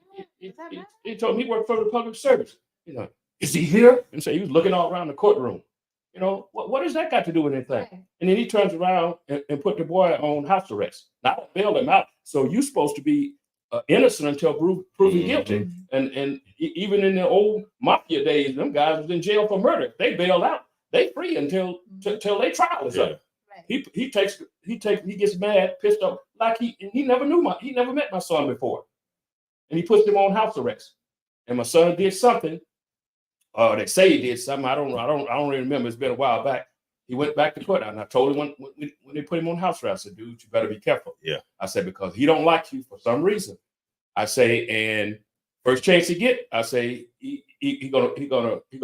told me he worked for the public service. Is he here? And so he was looking all around the courtroom. What has that got to do with anything? Right. And then he turns around and put the boy on house arrest. Now I bailed him out. So you're supposed to be innocent until proven guilty. And even in the old mafia days, them guys was in jail for murder. They bailed out. They free until their trial is up. Right. He gets mad, pissed off, like he never met my son before. And he puts him on house arrest. And my son did something. They say he did something. I don't really remember. It's been a while back. He went back to court, and I told him when they put him on house arrest, I said, "Dude, you better be careful." Yeah. I said, because he don't like you for some reason. I say, and first chance he get, I say he gonna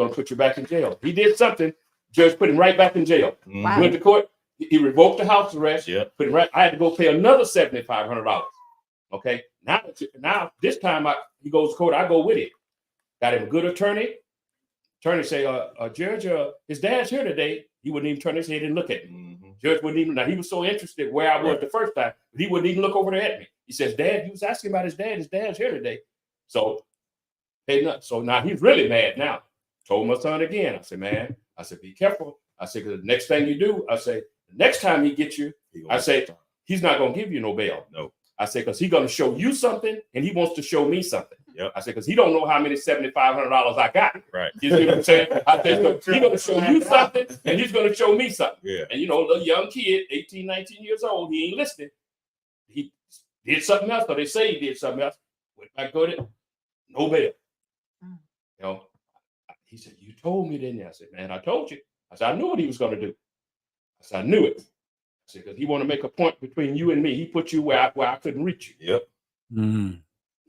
put you back in jail. He did something. Judge put him right back in jail. Wow. Went to court. He revoked the house arrest. Yeah. Put him right. I had to go pay another $7,500. Okay. Now this time he goes to court. I go with him. Got him a good attorney. Attorney say, Judge, his dad's here today. He wouldn't even turn his head and look at me. Judge wouldn't even. Now he was so interested where I was the first time, but he wouldn't even look over there at me. He says, Dad, he was asking about his dad. His dad's here today. So, hey, no, so now he's really mad now. Told my son again. I said, man, I said, be careful. I said, because the next thing you do, I say, the next time he gets you, I say, he's not going to give you no bail. No. I said, because he's going to show you something and he wants to show me something. Yep. I said, because he don't know how many $7,500 I got. Right. You see what I'm saying? I said, so he's going to show you something and he's going to show me something. Yeah. And, you know, a little young kid, 18, 19 years old, he ain't listening. He did something else, or they say he did something else. Went back, got it, no bail. You know, he said, you told me, didn't you? I said, man, I told you. I said, I knew what he was going to do. I said, I knew it. I said, because he want to make a point between you and me. He put you where I couldn't reach you. Yep.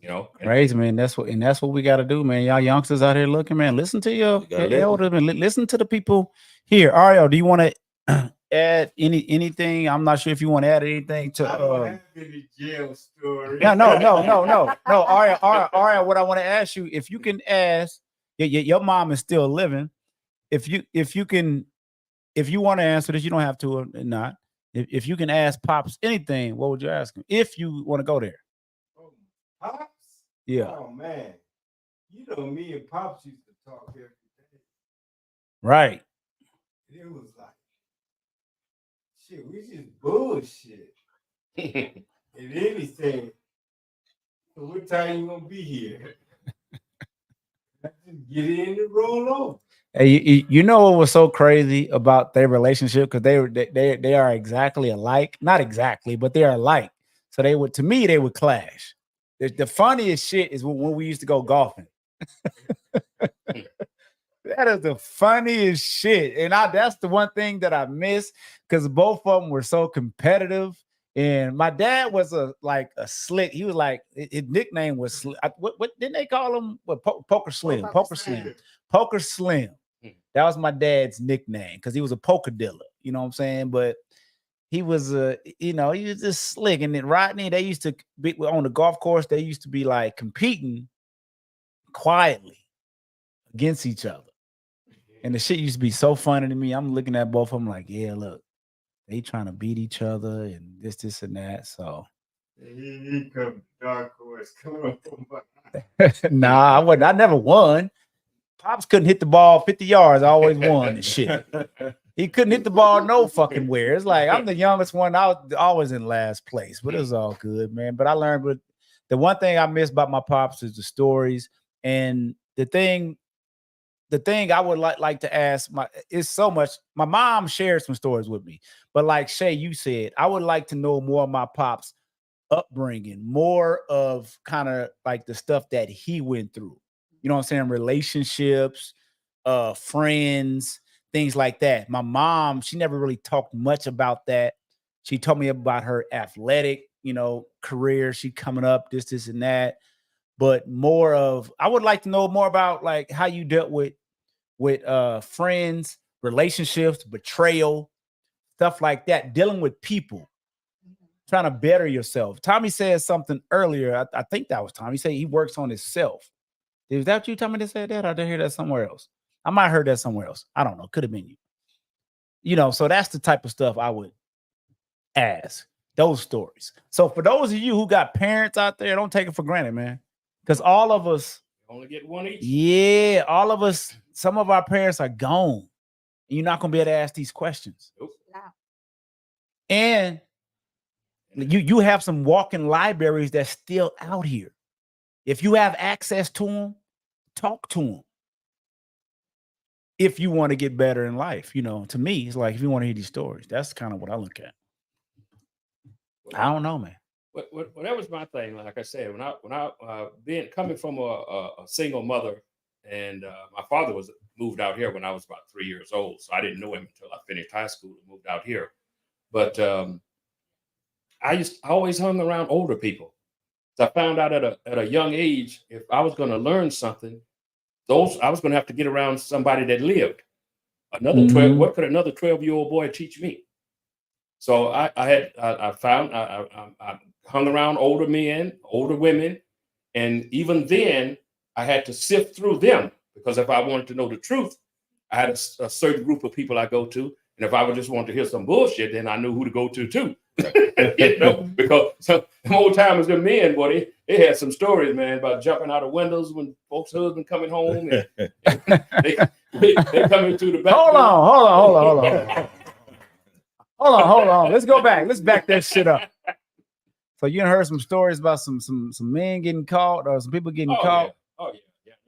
You know, crazy, man. That's what we got to do, man. Y'all youngsters out here looking, man. Listen to your elders, man. Listen to the people here. Ariel, do you want to add anything? I'm not sure if you want to add anything to. I don't have any jail story. No. Ariel, what I want to ask you, if you can ask, your mom is still living. If you want to answer this, you don't have to or not. If you can ask Pops anything, what would you ask him? If you want to go there. Pops? Yeah. Oh man. You know, me and Pops used to talk every day. Right. It was like, shit, we just bullshit. And then he said, so what time you gonna be here? I just get in and roll over. Hey, you know what was so crazy about their relationship? Because they are exactly alike. Not exactly, but they are alike. So they would, to me, they would clash. The funniest shit is when we used to go golfing. That is the funniest shit. And that's the one thing that I miss, because both of them were so competitive. And my dad was a slick. He was like, his nickname was what didn't they call him? What, Poker Slim. Poker Slim. Poker Slim. That was my dad's nickname because he was a poker dealer. You know what I'm saying? But he was he was just slick. And then Rodney, they used to be on the golf course, they used to be like competing quietly against each other. And the shit used to be so funny to me. I'm looking at both of them like, yeah, look, they trying to beat each other and this and that. So he come dark horse. Come on. nah, I wasn't. I never won. Pops couldn't hit the ball 50 yards. I always won and shit. He couldn't hit the ball no fucking where. It's like I'm the youngest one. I was always in last place, but it was all good, man. But I learned, but the one thing I miss about my pops is the stories. And the thing I would like to ask is so much. My mom shared some stories with me, but like Shay, you said, I would like to know more of my pops' upbringing, more of kind of like the stuff that he went through. You know what I'm saying? Relationships, friends, things like that. My mom, she never really talked much about that. She told me about her athletic, career. She coming up, this and that. But more of, I would like to know more about like how you dealt with friends, relationships, betrayal, stuff like that, dealing with people, trying to better yourself. Tommy said something earlier. I think that was Tommy. He said he works on himself. Is that you, Tommy, that said that? Or did I hear that somewhere else? I might have heard that somewhere else. I don't know. Could have been you. So that's the type of stuff I would ask, those stories. So for those of you who got parents out there, don't take it for granted, man. Because all of us only get one each. Yeah, all of us, some of our parents are gone. You're not going to be able to ask these questions. Nope. And you have some walking libraries that's still out here. If you have access to them, talk to them. If you want to get better in life, to me, it's like if you want to hear these stories, that's kind of what I look at. I don't know, man. Well, that was my thing. Like I said, when I coming from a single mother, and my father moved out here when I was about 3 years old, so I didn't know him until I finished high school and moved out here. But I always hung around older people. So I found out at a young age, if I was going to learn something, I was going to have to get around somebody that lived. Another 12. What could another 12-year-old boy teach me? So I hung around older men, older women, and even then I had to sift through them, because if I wanted to know the truth, I had a certain group of people I go to, and if I would just want to hear some bullshit, then I knew who to go to too. You know, because some old timers, the men, boy, they had some stories, man, about jumping out of windows when folks' husband coming home. And they coming through the back. Hold on. Let's go back. Let's back that shit up. So you heard some stories about some men getting caught or some people getting caught. Yeah. Oh yeah.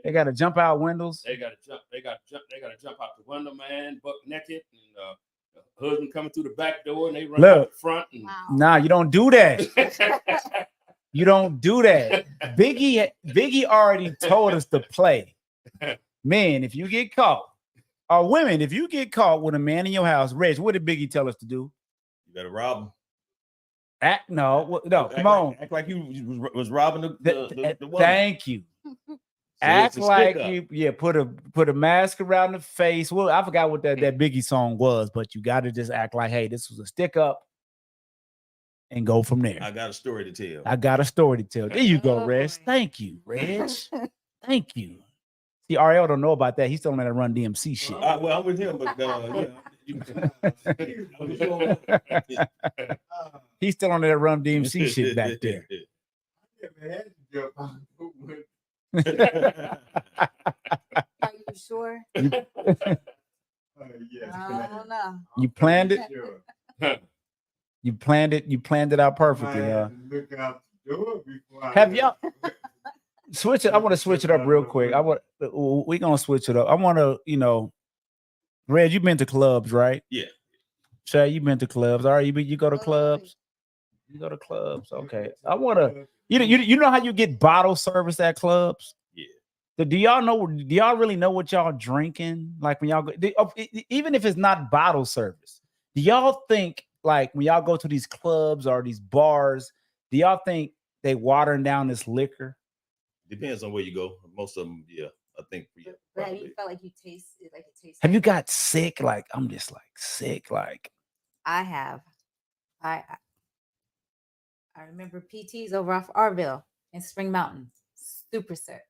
They got to jump out windows. They got to jump. They got to jump out the window, man, buck naked, and the husband coming through the back door, and they run out the front. And... Nah, you don't do that. You don't do that. Biggie already told us to play. Men, if you get caught, or women, if you get caught with a man in your house, Reg, what did Biggie tell us to do? You better rob him. Come on. Act like you was robbing the woman. Thank you. So act it's a like stick-up. you put a mask around the face. Well, I forgot what that Biggie song was, but you got to just act like, hey, this was a stick up and go from there. I got a story to tell. There you go, Reg. Thank you, Reg. Thank you. See, Ariel don't know about that. He's still on that Run DMC shit. Well, I'm with him, but he's still on that Run DMC shit back there. Are you sure? Yes. I don't know. You planned it. You planned it out perfectly. Look out the door before I Have y'all switch it? I want to switch it up real quick. We're gonna switch it up. I want to, Red, you've been to clubs, right? Yeah. Shay, you've been to clubs. All right, you go to clubs. You go to clubs. Okay. I want to. You know how you get bottle service at clubs? Yeah. Do y'all really know what y'all drinking? Like when y'all go, even if it's not bottle service, do y'all think like when y'all go to these clubs or these bars, do y'all think they watering down this liquor? Depends on where you go. Most of them, yeah. I think. Yeah, But have you felt like you taste it? Like it tastes. Have you got sick? Like I'm just like sick. Like I have. I remember PTs over off Arville in Spring Mountain. Super sick.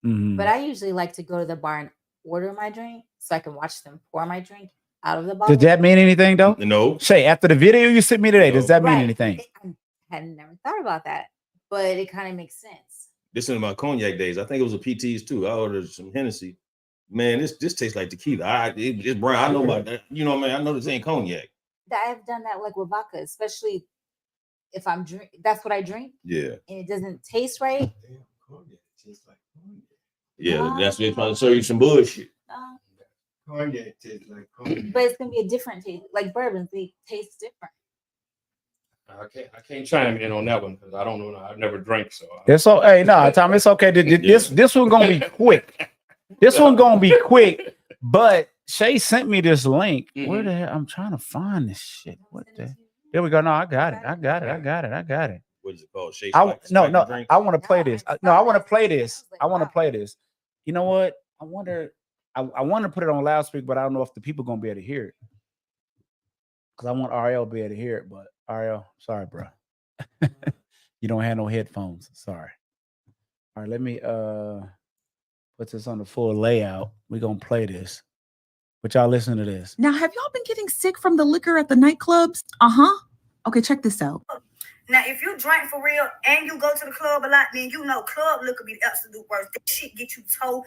But I usually like to go to the bar and order my drink so I can watch them pour my drink out of the bottle. Did that mean anything though? No. Shay, after the video you sent me today, does that mean anything? I had never thought about that, but it kind of makes sense. This is my cognac days. I think it was a PT's too. I ordered some Hennessy. Man, this tastes like tequila. It's brown. I know about that. You know, man. I know this ain't cognac. I've done that like with vodka, especially if I'm drink. That's what I drink. Yeah. And it doesn't taste right. Yeah, that's what they're trying to serve you some bullshit. Cognac tastes like cognac. But it's gonna be a different taste. Like bourbons, they taste different. I can't chime in on that one because I don't know. I've never drank, so. It's so. Hey, no, Tom, it's okay. This one gonna be quick. This one gonna be quick. But Shay sent me this link. Where the hell? I'm trying to find this shit. What the? There we go. No, I got it. I got it. What is it called? Shay No. Drinks? I want to play this. No, I want to play this. I want to play this. You know what? I wonder. I want to put it on loudspeaker, but I don't know if the people gonna be able to hear it. Because I want Ariel to be able to hear it, but Ariel, sorry, bro. You don't have no headphones. Sorry. All right, let me put this on the full layout. We're gonna play this. But y'all listen to this. Now, have y'all been getting sick from the liquor at the nightclubs? Okay, check this out. Now, if you drink for real and you go to the club a lot, then you know club liquor be the absolute worst. That shit get you toe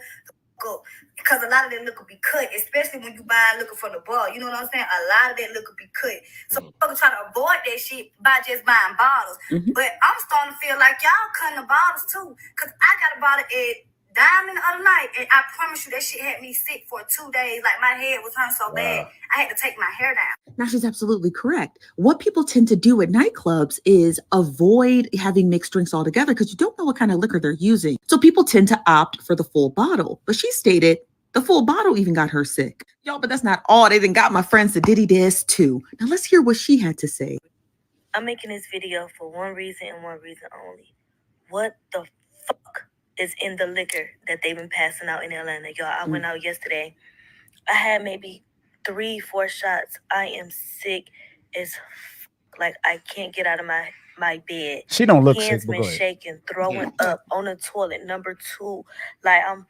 up because a lot of that liquor be cut, especially when you buy liquor from the bar. You know what I'm saying? A lot of that liquor be cut. So people try to avoid that shit by just buying bottles. But I'm starting to feel like y'all cutting the bottles too, because I got a bottle at Diamond the other night, and I promise you that shit had me sick for 2 days. Like my head was hurting so bad, I had to take my hair down. Now, she's absolutely correct. What people tend to do at nightclubs is avoid having mixed drinks altogether because you don't know what kind of liquor they're using. So people tend to opt for the full bottle. But she stated the full bottle even got her sick. Y'all, but that's not all. They even got my friends to Diddy this too. Now, let's hear what she had to say. I'm making this video for one reason and one reason only. What the fuck is in the liquor that they've been passing out in Atlanta? Y'all, I went out yesterday. I had maybe 3-4 shots. I am sick as like I can't get out of my bed. She don't look Hands sick, but been go ahead. shaking, throwing up on the toilet. Number 2, like I'm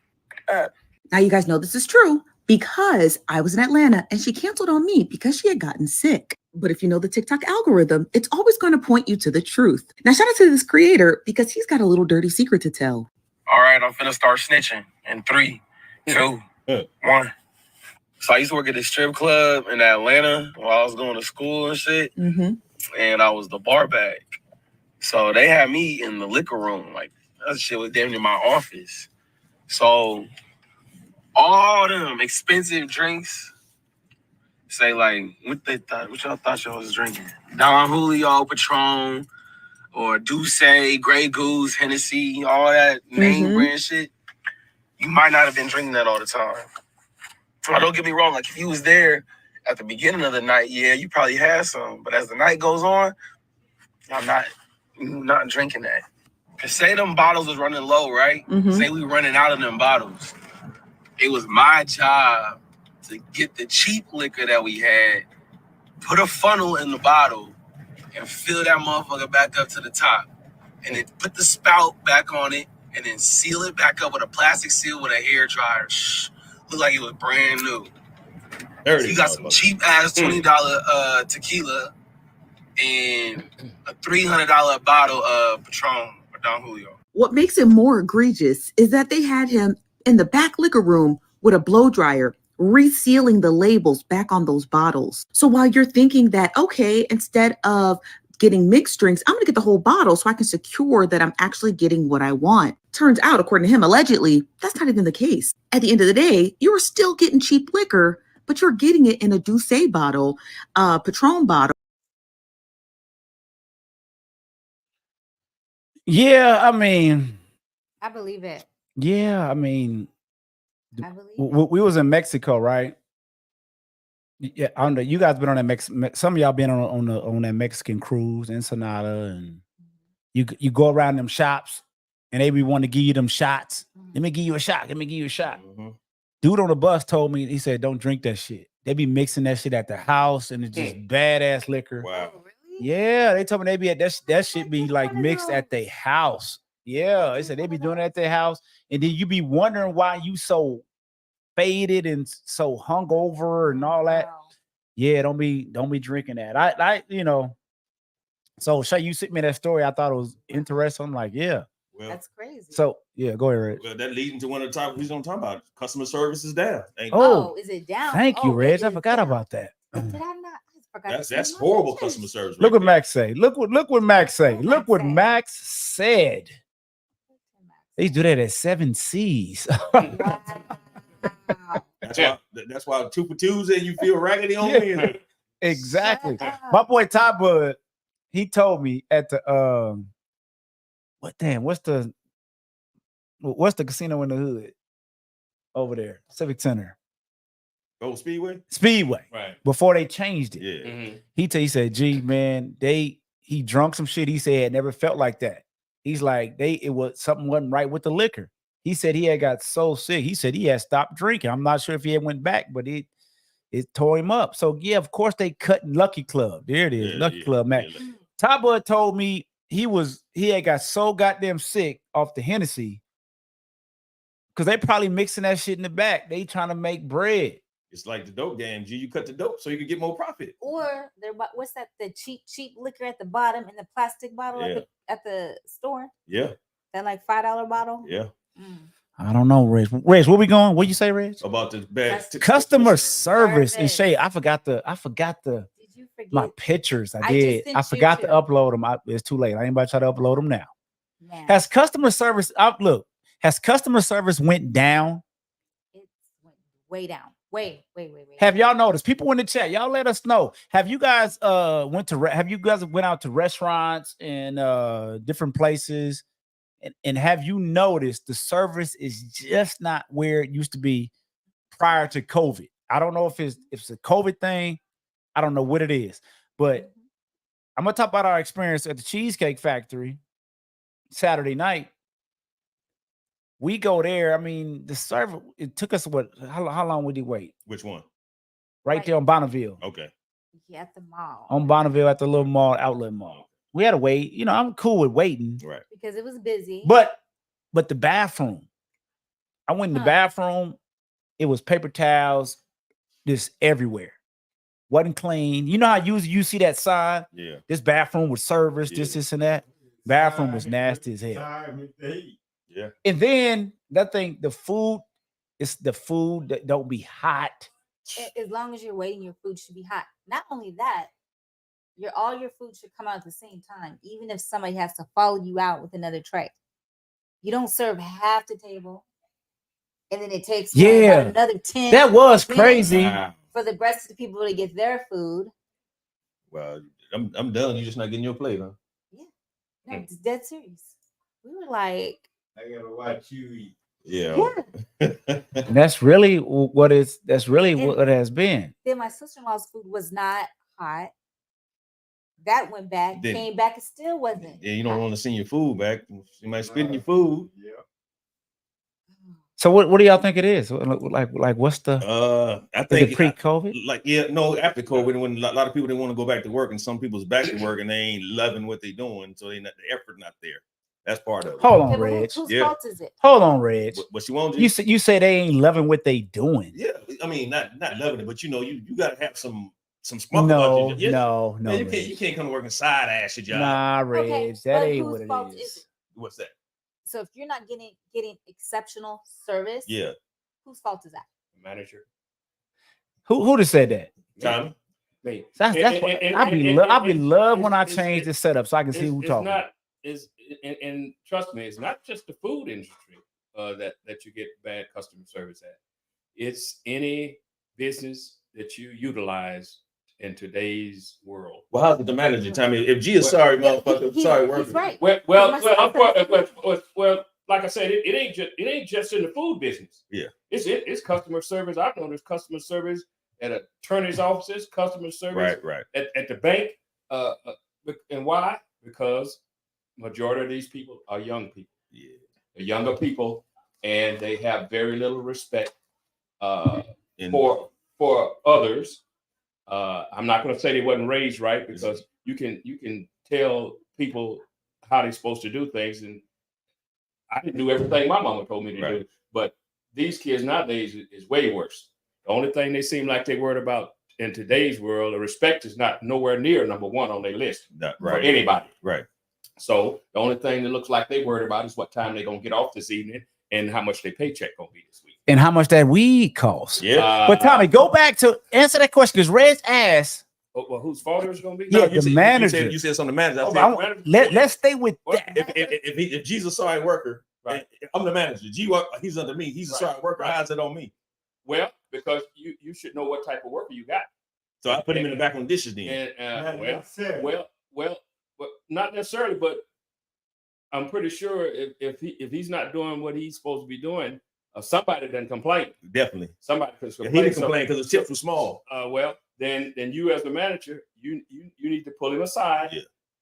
up. Now, you guys know this is true because I was in Atlanta and she canceled on me because she had gotten sick. But if you know the TikTok algorithm, it's always going to point you to the truth. Now, shout out to this creator because he's got a little dirty secret to tell. All right, I'm finna start snitching in 3, 2, 1. So I used to work at this strip club in Atlanta while I was going to school and shit. Mm-hmm. And I was the bar back. So they had me in the liquor room. Like, that shit was damn near my office. So all them expensive drinks, say like, what y'all thought y'all was drinking? Don Julio, Patron, or Douce, Grey Goose, Hennessy, all that name brand shit. You might not have been drinking that all the time. Now, don't get me wrong. Like, if you was there at the beginning of the night, yeah, you probably had some. But as the night goes on, I'm not drinking that. Cause say them bottles was running low, right? Say we running out of them bottles. It was my job to get the cheap liquor that we had, put a funnel in the bottle, and fill that motherfucker back up to the top. And then put the spout back on it, and then seal it back up with a plastic seal with a hair dryer. Look like it was brand new. So you got some cheap ass $20 tequila and a $300 bottle of Patron or Don Julio. What makes it more egregious is that they had him in the back liquor room with a blow dryer, resealing the labels back on those bottles. So while you're thinking that, okay, instead of getting mixed drinks, I'm gonna get the whole bottle so I can secure that I'm actually getting what I want. Turns out, according to him, allegedly, that's not even the case. At the end of the day, you were still getting cheap liquor, but you're getting it in a Douce bottle, Patron bottle. Yeah, I mean, I believe it. yeah, I mean, I believe we was in Mexico, right? Yeah, I don't know. You guys been on that some of y'all been on that Mexican cruise, Ensenada, and you go around them shops, and they be wanting to give you them shots. Let me give you a shot. Let me give you a shot. Dude on the bus told me, he said, "Don't drink that shit. They be mixing that shit at the house, and it's just badass liquor." Wow. Yeah, they told me they be at that shit be like mixed at their house. Yeah, they said they be doing it at their house, and then you be wondering why you so faded and so hungover and all that. Yeah, don't be drinking that. I So Shay, you sent me that story. I thought it was interesting. I'm like, yeah, Well, that's crazy. so yeah, go ahead, Reg. well, that leads into one of the topics we're gonna talk about. Customer service is down. Oh, is it down? Thank you, Oh, Reg. it I is forgot down. about that. Did I not? I forgot. to That's say horrible my customer service. Look what Max say. Look what Max say. Look what Max said. They used to do that at 7 C's. That's why 2 for Tuesday you feel raggedy on me. Exactly. My boy Ty Bud, he told me at the what's the casino in the hood over there? Civic Center. Oh, Speedway? Speedway. Right. Before they changed it. Yeah. He said, gee, man, he drunk some shit. He said it never felt like that. He's like, something wasn't right with the liquor. He said he had got so sick. He said he had stopped drinking. I'm not sure if he had went back, but it tore him up. So yeah, of course they cut Lucky Club. There it is, Lucky Club, man. Ty Bud told me he had got so goddamn sick off the Hennessy because they probably mixing that shit in the back. They trying to make bread. It's like the dope game. G, you cut the dope so you can get more profit. Or what's that? The cheap liquor at the bottom in the plastic bottle at the store. Yeah. That like $5 bottle. Yeah. I don't know, Reg. Reg, where we going? What you say, Reg? About the bad customer service. And Shay, I forgot the Did you forget my pictures. I I did. just sent I you forgot to two. upload them. It's too late. I ain't about to try to upload them now. Man. Has customer service has customer service went down? It's way down. Wait. Have y'all noticed? People in the chat, y'all let us know. Have you guys went out to restaurants and different places? And have you noticed the service is just not where it used to be prior to COVID? I don't know if it's a COVID thing. I don't know what it is, but I'm gonna talk about our experience at the Cheesecake Factory Saturday night. We go there. I mean, the server, it took us how long would he wait? Which one? Right there on Bonneville. Okay. Yeah, at the mall. On Bonneville at the little mall, outlet mall. We had to wait. You know, I'm cool with waiting. Right. Because it was busy. But the bathroom. I went in the bathroom. It was paper towels just everywhere. wasn't clean. You know how you see that sign? Yeah. This bathroom with service, this and that. Bathroom was nasty as hell. Yeah. And then that thing, the food that don't be hot. As long as you're waiting, your food should be hot. Not only that, all your food should come out at the same time, even if somebody has to follow you out with another tray. You don't serve half the table, and then it takes about another 10. That was minutes crazy. for the rest of the people to get their food. Well, I'm done. You're just not getting your plate, huh? No, it's dead serious. We were like, I gotta watch you eat. Yeah. And that's really what it has been. Then my sister-in-law's food was not hot. That went back, Then- came back, it still wasn't. Yeah, you don't want to send your food back. You might spit in your food. Yeah. So what do y'all think it is? Like what's the I is think it pre-COVID? After COVID, when a lot of people didn't want to go back to work, and some people's back to work and they ain't loving what they're doing, so the effort not there. That's part of it. Hold on, Okay, but Reg. whose fault is it? Hold on, Reg. But she won't. You say they ain't loving what they doing. Yeah, I mean not loving it, but you got to have some spunk No, about you. no. Man, you Reg. can't come to work and side ass your job. Nah, Reg, Okay, that but ain't whose what it fault is. is it? What's that? So if you're not getting exceptional service, Yeah. whose fault is that? Manager. Who just said that? Tommy. Me. That's what I be love when I change the setup so I can see who talking. And trust me, it's not just the food industry that you get bad customer service at. It's any business that you utilize in today's world. Well, how's the manager, Tommy? If G is sorry, motherfucker, sorry, worker. He's right. Well, like I said, it ain't just in the food business. Yeah, it's customer service. I've known there's customer service at attorney's offices, customer service right. at the bank. And why? Because majority of these people are young people. Yeah, they're younger people, and they have very little respect for others. I'm not going to say they wasn't raised right, because you can tell people how they're supposed to do things, and I didn't do everything my mama told me to do. But these kids nowadays is way worse. The only thing they seem like they worried about in today's world, the respect is not nowhere near number one on their list for anybody. Right. So the only thing that looks like they worried about is what time they're gonna get off this evening and how much their paycheck gonna be this week. And how much that weed costs. Yeah. But Tommy, go back to answer that question, because Red's asked. Well, whose fault is going to be? Yeah, the manager. You said something the manager. Let's stay with that. If Jesus a sorry worker, right? I'm the manager. He's under me. He's a sorry worker. How's it on me? Well, because you should know what type of worker you got. So I put him in the back on dishes then. Well, not necessarily, but I'm pretty sure if he's not doing what he's supposed to be doing, somebody didn't complain. Definitely. Somebody could complain. He didn't complain because the tips were small. Well, then you as the manager, you need to pull him aside,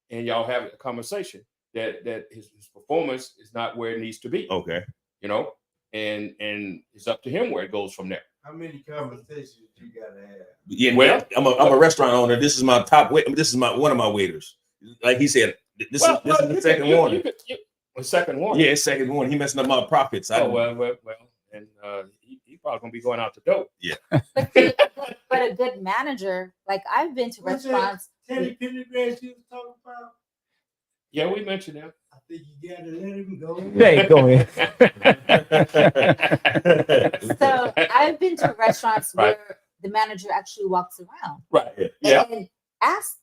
and y'all have a conversation that his performance is not where it needs to be. Okay. And it's up to him where it goes from there. How many conversations you gotta have? Yeah, well, I'm a restaurant owner. This is my top wait. This is one of my waiters. Like he said, this is the second warning. The second warning. Yeah, it's second warning. He messing up my profits. Well, and he probably gonna be going out the door. Yeah. But a good manager, like I've been to restaurants. Teddy Pendergrass you was talking about? Yeah, we mentioned him. I think you gotta let him go. Hey, go ahead. So I've been to restaurants where the manager actually walks around. Right. Yeah. And asks,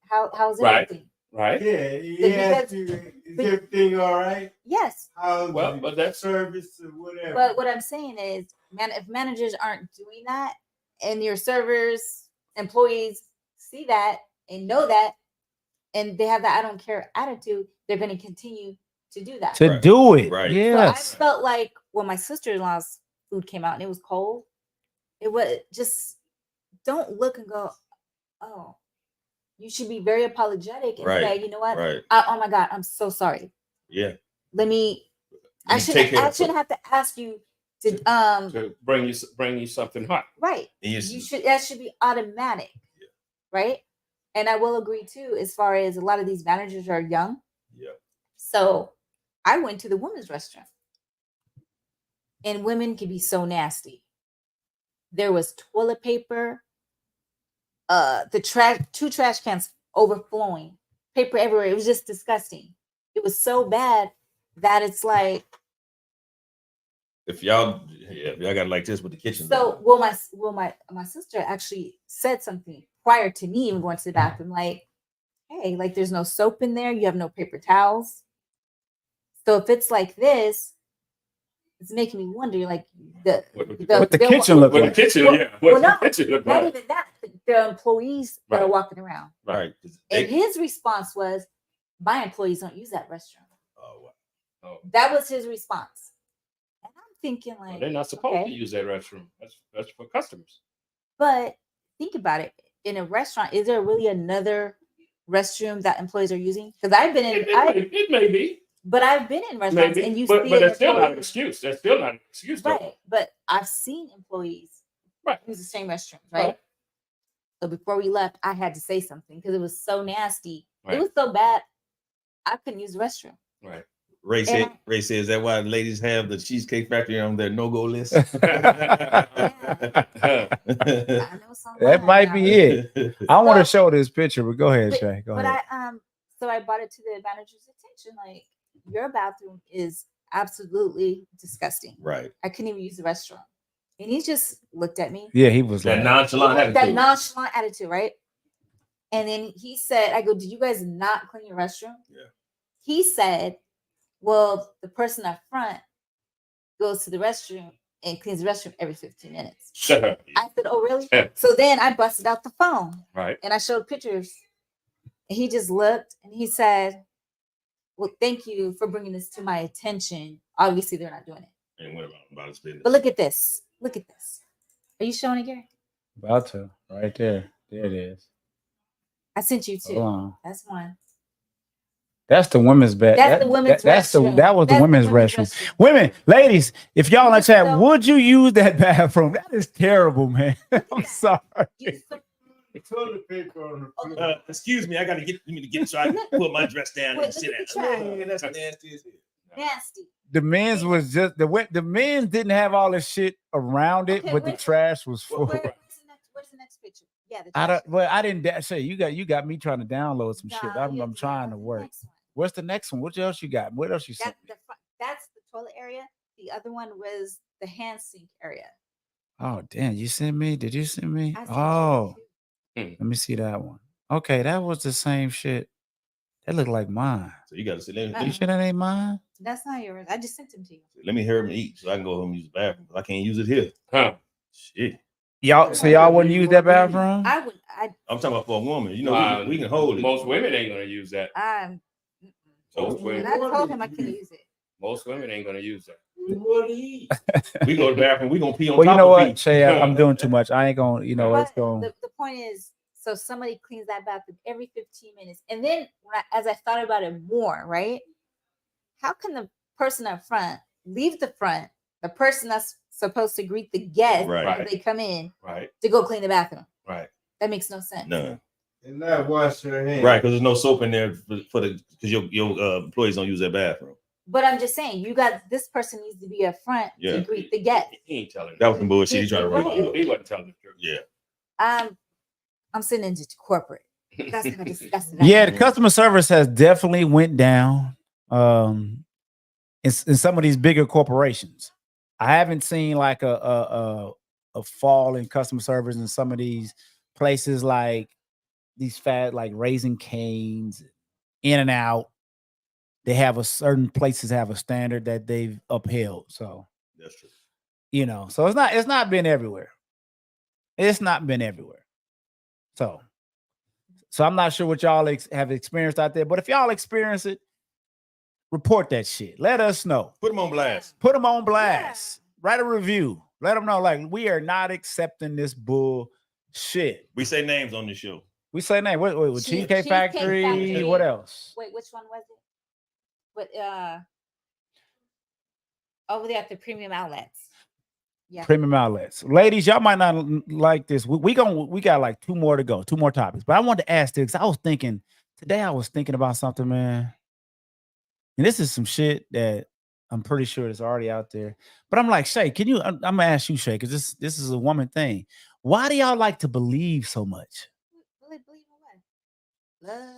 how's Right. everything? Right. Yeah, he asked you, is everything all right? Yes. How's Well, but that's service or whatever. But what I'm saying is, if managers aren't doing that, and your servers, employees see that and know that, and they have that I don't care attitude, they're going to continue to do that. To do it. Right. Yes. So I felt like when my sister-in-law's food came out and it was cold, it was just, don't look and go, oh, you should be very apologetic and Right. say, you know what? Right. Oh my God, I'm so sorry. Yeah. Let me, I shouldn't have to ask you to bring you something hot. right. That should be automatic. Right. And I will agree too, as far as a lot of these managers are young. Yeah. So I went to the women's restaurant, and women can be so nasty. There was toilet paper two trash cans overflowing, paper everywhere. It was just disgusting. It was so bad that it's like, If y'all got like this with the kitchen. so my sister actually said something prior to me even going to the bathroom, like, hey, like there's no soap in there, you have no paper towels. So if it's like this, it's making me wonder, like what the kitchen look like. What the kitchen, yeah. Well, What no, the kitchen look not like. even that. The employees that are walking around. Right. And his response was, my employees don't use that restroom. Oh. That was his response. And I'm thinking, like, They're not supposed okay. to use that restroom. That's for customers. But think about it. In a restaurant, is there really another restroom that employees are using? Because I've been in It may be. but I've been in restaurants Maybe. and you But see that's still not an employees- excuse. That's still not an excuse. though. Right. But I've seen employees use the same restrooms, right? Right. So before we left, I had to say something because it was so nasty. Right. It was so bad, I couldn't use the restroom. Right. Ray And said, Ray says, is that why ladies have the Cheesecake Factory on their no-go list? That might be it. I want to show this picture, but go ahead, Shay. Go But ahead. so I brought it to the manager's attention, like, your bathroom is absolutely disgusting. Right. I couldn't even use the restroom. And he just looked at me. Yeah, he was That like nonchalant That attitude. nonchalant attitude, right? And then he said, I go, did you guys not clean your restroom? Yeah. He said, well, the person up front goes to the restroom and cleans the restroom every 15 minutes. Shut up. I said, oh, really? Yeah. So then I busted out the phone Right. and I showed pictures. And he just looked and he said, well, thank you for bringing this to my attention. Obviously, they're not doing it. And what about his business? But look at this. Look at this. Are you showing it, Gary? about to right there. There it is. I sent you two. Hold on. That's one. That's the women's bed. That's the women's restroom. That was the That's the women's women's restroom. Women, ladies, if y'all in the chat, would you use that bathroom? That is terrible, man. I'm sorry. Toilet paper on the Excuse me, I gotta get so I can put my dress down and sit down. Look at That's nasty as hell. Nasty. The men's was just the men's didn't have all this shit around it, Okay, but the wait. trash was full. Where's the next picture? Yeah, the I don't. Well, I didn't say you got me trying to download some shit. No, I'm trying to work. What's the next one? What else you got? What else you sent? That's the toilet area. The other one was the hand sink area. Oh damn! You sent me? Did you send me? I sent Oh, you. let me see that one. Okay, that was the same shit. That looked like mine. So you gotta sit there. Uh-uh. You sure that ain't mine? That's not yours. I just sent them to you. Let me hear him eat so I can go home and use the bathroom. I can't use it here. Huh. Shit. Y'all, so y'all wouldn't use that bathroom? I would. I'm talking about for a woman. You know, we can hold it. Most women ain't gonna use that. Most women. And I told him I couldn't use it. Most women ain't gonna use that. We go to the bathroom. We gonna pee on Well, top you know of what, pee. Shay, I'm doing too much. I ain't gonna. You know, it's But going. the point is, so somebody cleans that bathroom every 15 minutes. And then as I thought about it more, right? How can the person up front leave the front, the person that's supposed to greet the guests Right. when they come in, Right. to go clean the bathroom? Right. That makes no sense. No. And not wash your hands. Right, because there's no soap in there for the because your employees don't use that bathroom. But I'm just saying, you got this person needs to be up front Yeah. to greet the guests. He ain't telling. That was some bullshit. He tried to Right. run. He wasn't telling the truth. Yeah. I'm sending it to corporate. That's how disgusting. I Yeah, am. the customer service has definitely went down. In some of these bigger corporations, I haven't seen like a fall in customer service in some of these places like these fat like Raising Cane's, In and Out. They have a certain places have a standard that they've upheld. So that's true. You know, so it's not been everywhere. It's not been everywhere. So I'm not sure what y'all have experienced out there, but if y'all experience it, report that shit. Let us know. Put them on blast. Put them on blast. Write a review. Let them know, like, we are not accepting this bullshit. We say names on the show. We say name. What Cheesecake Factory? What else? Wait, which one was it? But over there at the premium outlets. Yeah. Premium outlets. Ladies, y'all might not like this. We got like 2 more to go, 2 more topics. But I wanted to ask this. I was thinking about something, man. And this is some shit that I'm pretty sure is already out there. But I'm like, Shay, I'm gonna ask you, Shay, because this is a woman thing. Why do y'all like to believe so much?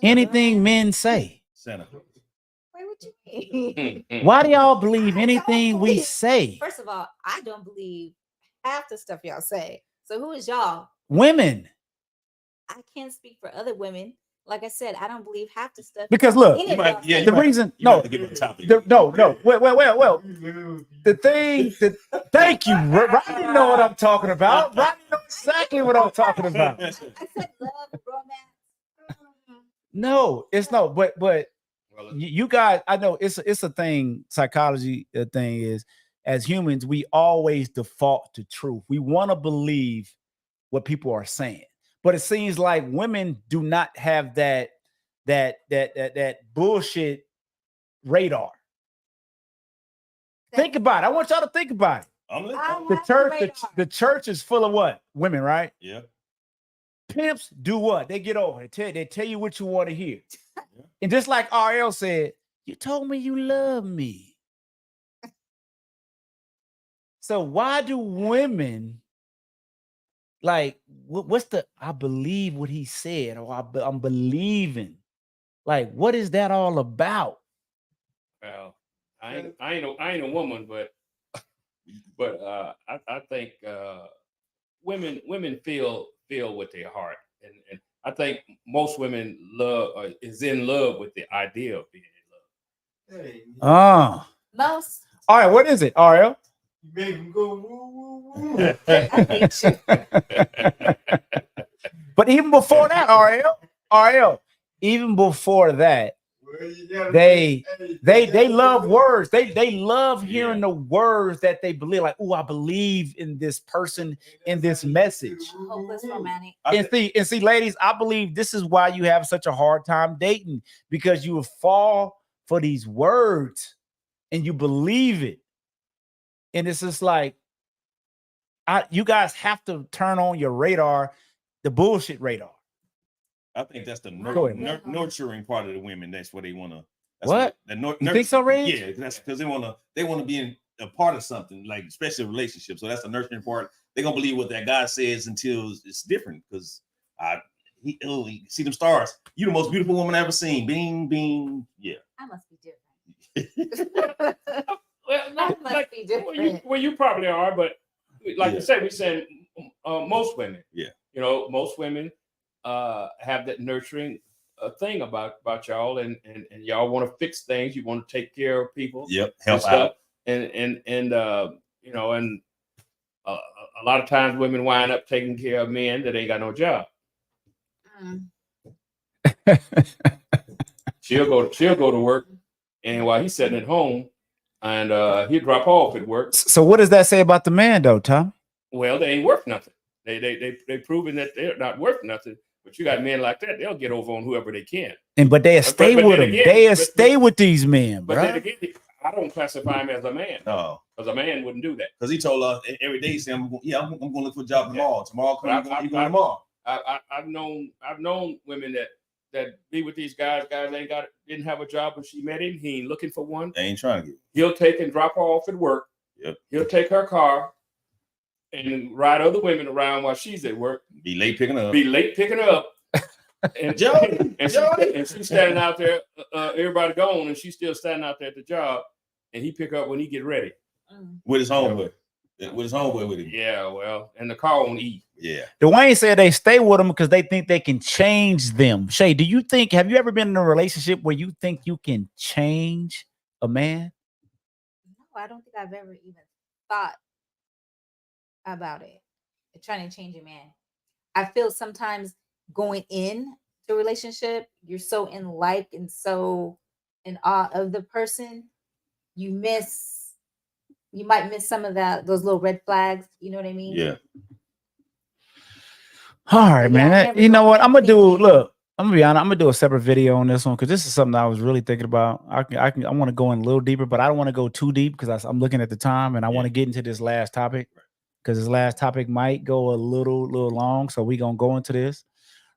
anything men say? Santa Claus. Wait, what you mean? Why do y'all believe anything we say? First of all, I don't believe half the stuff y'all say. So who is y'all? Women. I can't speak for other women. Like I said, I don't believe half the stuff. Because look, any of y'all say. the reason, no, well, the thing, thank you. Rodney know what I'm talking about. Rodney know exactly what I'm talking about. I said love, romance. No, it's no, but you guys, I know it's a thing. Psychology, the thing is, as humans, we always default to truth. We want to believe what people are saying, but it seems like women do not have that bullshit radar. Think about it. I want y'all to think about it. The church is full of what? Women, right? Yeah. Pimps do what? They get over. They tell you what you want to hear. And just like RL said, you told me you love me. So why do women like what's the I believe what he said, or I'm believing? Like, what is that all about? Well, I ain't a woman, but I think women feel with their heart, and I think most women is in love with the idea of being in love. Most. All right, what is it, RL? You make them go woo woo woo. But even before that, RL, even before that, they love words. They love hearing the words that they believe. Like, oh, I believe in this person, in this message. Hopeless romantic. And see, ladies, I believe this is why you have such a hard time dating, because you will fall for these words and you believe it. And it's just like, you guys have to turn on your radar, the bullshit radar. I think that's the nurturing part of the women. That's what they want to. What? You think so, Ray? Yeah, that's because they want to be a part of something, like especially a relationship. So that's the nurturing part. They're gonna believe what that guy says until it's different. Because he see them stars. You the most beautiful woman I ever seen. Bing, bing. Yeah. I must be different. Well, you probably are, but like you said, we're saying most women. Yeah. You know, most women have that nurturing thing about y'all, and y'all want to fix things. You want to take care of people. Yep. Help out. And you know, and a lot of times women wind up taking care of men that ain't got no job. She'll go to work, and while he's sitting at home, and he'll drop off at work. So what does that say about the man, though, Tom? Well, they ain't worth nothing. They proven that they're not worth nothing. But you got men like that; they'll get over on whoever they can. But they'll stay with them. They'll stay with these men, but bro. then again, I don't classify him as a man. No, because a man wouldn't do that. Because he told us every day, saying, "I'm going to look for a job tomorrow. Tomorrow, I'm going tomorrow." I've known women that be with these guys. Guys didn't have a job when she met him. He ain't looking for one. They ain't trying to get. He'll take and drop her off at work. Yep. He'll take her car and ride other women around while she's at work. Be late picking her up. And she's standing out there. Everybody gone, and she's still standing out there at the job. And he pick up when he get ready. With his homeboy. With his homeboy with him. Yeah, well, and the car on E. Yeah. Dwayne said they stay with them because they think they can change them. Shay, have you ever been in a relationship where you think you can change a man? No, I don't think I've ever even thought about it. Trying to change a man. I feel sometimes going in to a relationship, you're so in like and so in awe of the person, you might miss some of those little red flags. You know what I mean? Yeah. All right, man. You know what? I'm gonna be honest. I'm gonna do a separate video on this one because this is something I was really thinking about. I want to go in a little deeper, but I don't want to go too deep because I'm looking at the time and I want to get into this last topic because this last topic might go a little long. So we're gonna go into this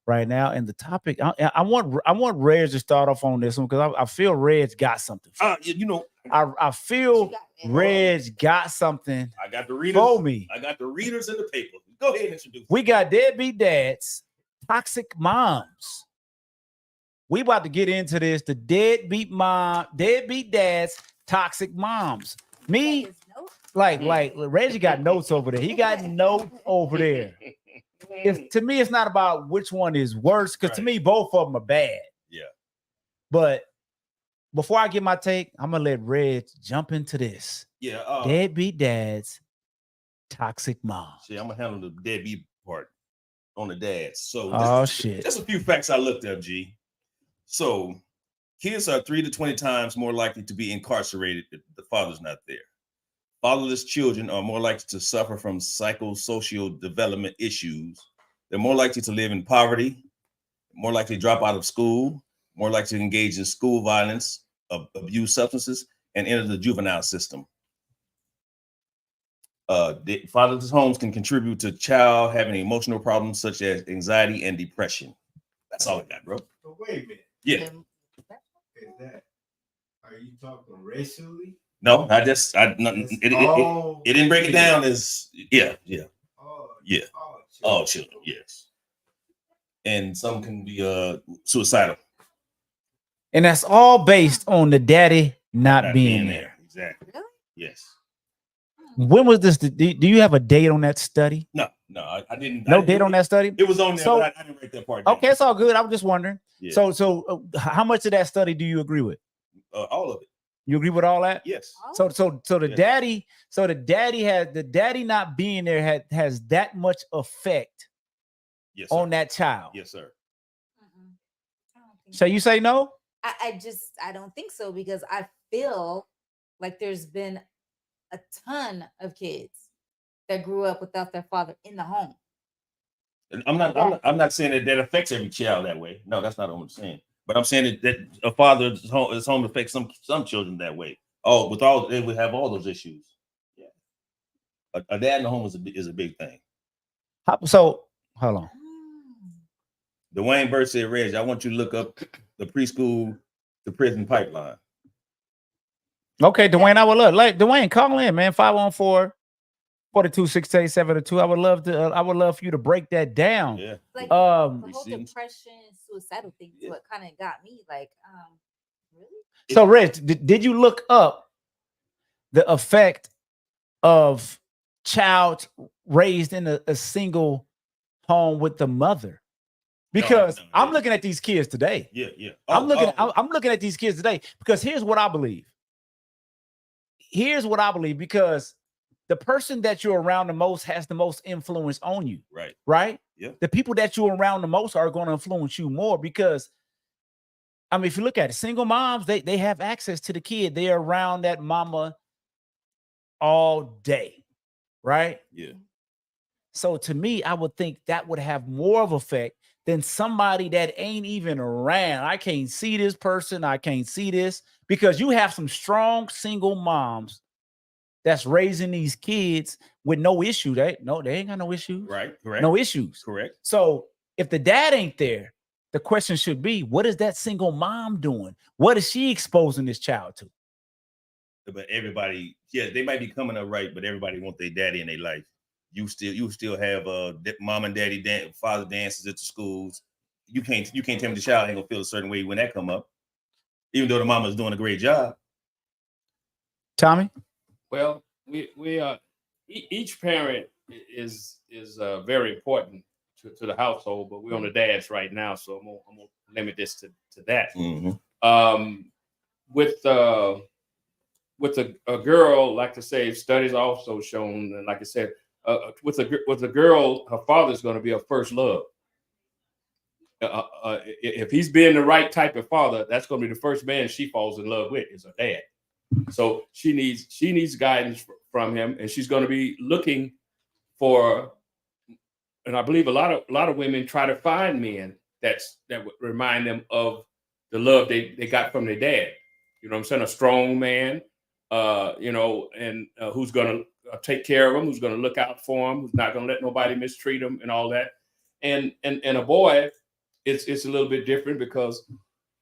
right now. And the topic, I want Reg to start off on this one because I feel Reg's got something. I feel Reg got something. I got the readers for me. I got the readers in the paper. Go ahead and introduce. We got deadbeat dads, toxic moms, We about to get into this. The deadbeat dads, toxic moms. Me, like Reggie got notes over there. He got notes over there. To me, it's not about which one is worse, because to me, both of them are bad. Yeah. But before I get my take, I'm gonna let Reg jump into this. Yeah. Deadbeat dads, toxic moms. See, I'm gonna handle the deadbeat part on the dads. So shit. Just a few facts I looked up, G. So kids are 3 to 20 times more likely to be incarcerated if the father's not there. Fatherless children are more likely to suffer from psychosocial development issues. They're more likely to live in poverty, more likely to drop out of school, more likely to engage in school violence, abuse substances, and enter the juvenile system. Fatherless homes can contribute to child having emotional problems such as anxiety and depression. That's all I got, bro. But wait a minute. Yeah. Are you talking racially? No, it didn't break it down as all children, yes. And some can be suicidal. And that's all based on the daddy not being there. Exactly. Yes. When was this? Do you have a date on that study? No, I didn't. No date on that study? It was on there, So- but I didn't write that part down. Okay, it's all good. I'm just wondering. Yeah. So how much of that study do you agree with? All of it. You agree with all that? Yes. So the daddy not being there has that much effect Yes, on that child. Yes, sir. So you say no? I don't think so, because I feel like there's been a ton of kids that grew up without their father in the home. And I'm not saying that affects every child that way. No, that's not what I'm saying. But I'm saying that a father's home affects some children that way. They would have all those issues. Yeah. A dad in the home is a big thing. So hold on. Dwayne Burt said, Reg, I want you to look up the preschool to prison pipeline. Okay, Dwayne, I would love Dwayne, call in, man. 514-4268-72. I would love for you to break that down. Yeah. Like the whole depression, suicidal thing is what kind of got me like, really? So, Reg, did you look up the effect of child raised in a single home with the mother? Because I'm looking at these kids today. Yeah, yeah. I'm looking at these kids today because here's what I believe. Because the person that you're around the most has the most influence on you. Right. Right? Yeah. The people that you're around the most are going to influence you more because, I mean, if you look at it, single moms, they have access to the kid. They're around that mama all day. Right? Yeah. So to me, I would think that would have more of effect than somebody that ain't even around. I can't see this person. I can't see this, because you have some strong single moms that's raising these kids with no issue. They ain't got no issues. Right. Correct. No issues. Correct. So if the dad ain't there, the question should be, what is that single mom doing? What is she exposing this child to? But everybody, they might be coming up right, but everybody want their daddy in their life. You still have mom and daddy father dances at the schools. You can't tell me the child ain't gonna feel a certain way when that come up, even though the mama's doing a great job. Tommy? Well, we each parent is very important to the household, but we're on the dads right now, so I'm gonna limit this to that. Mm-hmm. With a girl, like I say, studies also shown, and like I said, with a girl, her father's going to be her first love. If he's being the right type of father, that's going to be the first man she falls in love with is her dad. So she needs guidance from him, and she's going to be looking for. And I believe a lot of women try to find men that would remind them of the love they got from their dad. You know what I'm saying? A strong man, and who's going to take care of them, who's going to look out for them, who's not going to let nobody mistreat them and all that. And a boy, it's a little bit different because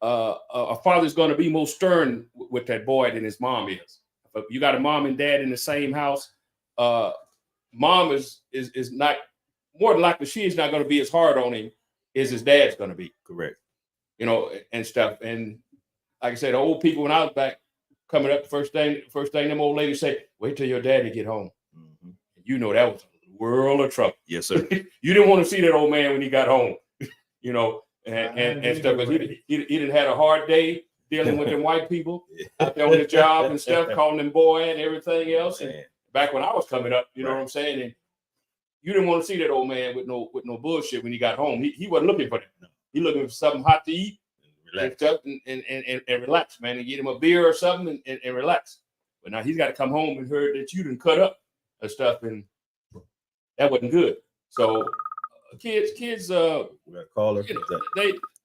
a father's going to be more stern with that boy than his mom is. If you got a mom and dad in the same house, mom is not, more than likely she is not going to be as hard on him as his dad's going to be. Correct. you know, and stuff. And like I said, old people when I was back coming up, first thing them old ladies say, wait till your daddy get home. Mm-hmm. You know, that was a world of trouble. Yes, sir. You didn't want to see that old man when he got home, you know, and stuff. Because he didn't had a hard day dealing with them white people out there on the job and stuff, calling them boy and everything else. And back when I was coming up, you know what I'm saying? And you didn't want to see that old man with no bullshit when he got home. He wasn't looking for that. He looking for something hot to eat and stuff and relax, man, and get him a beer or something and relax. But now he's got to come home and heard that you done cut up and stuff, and that wasn't good. So kids, call her.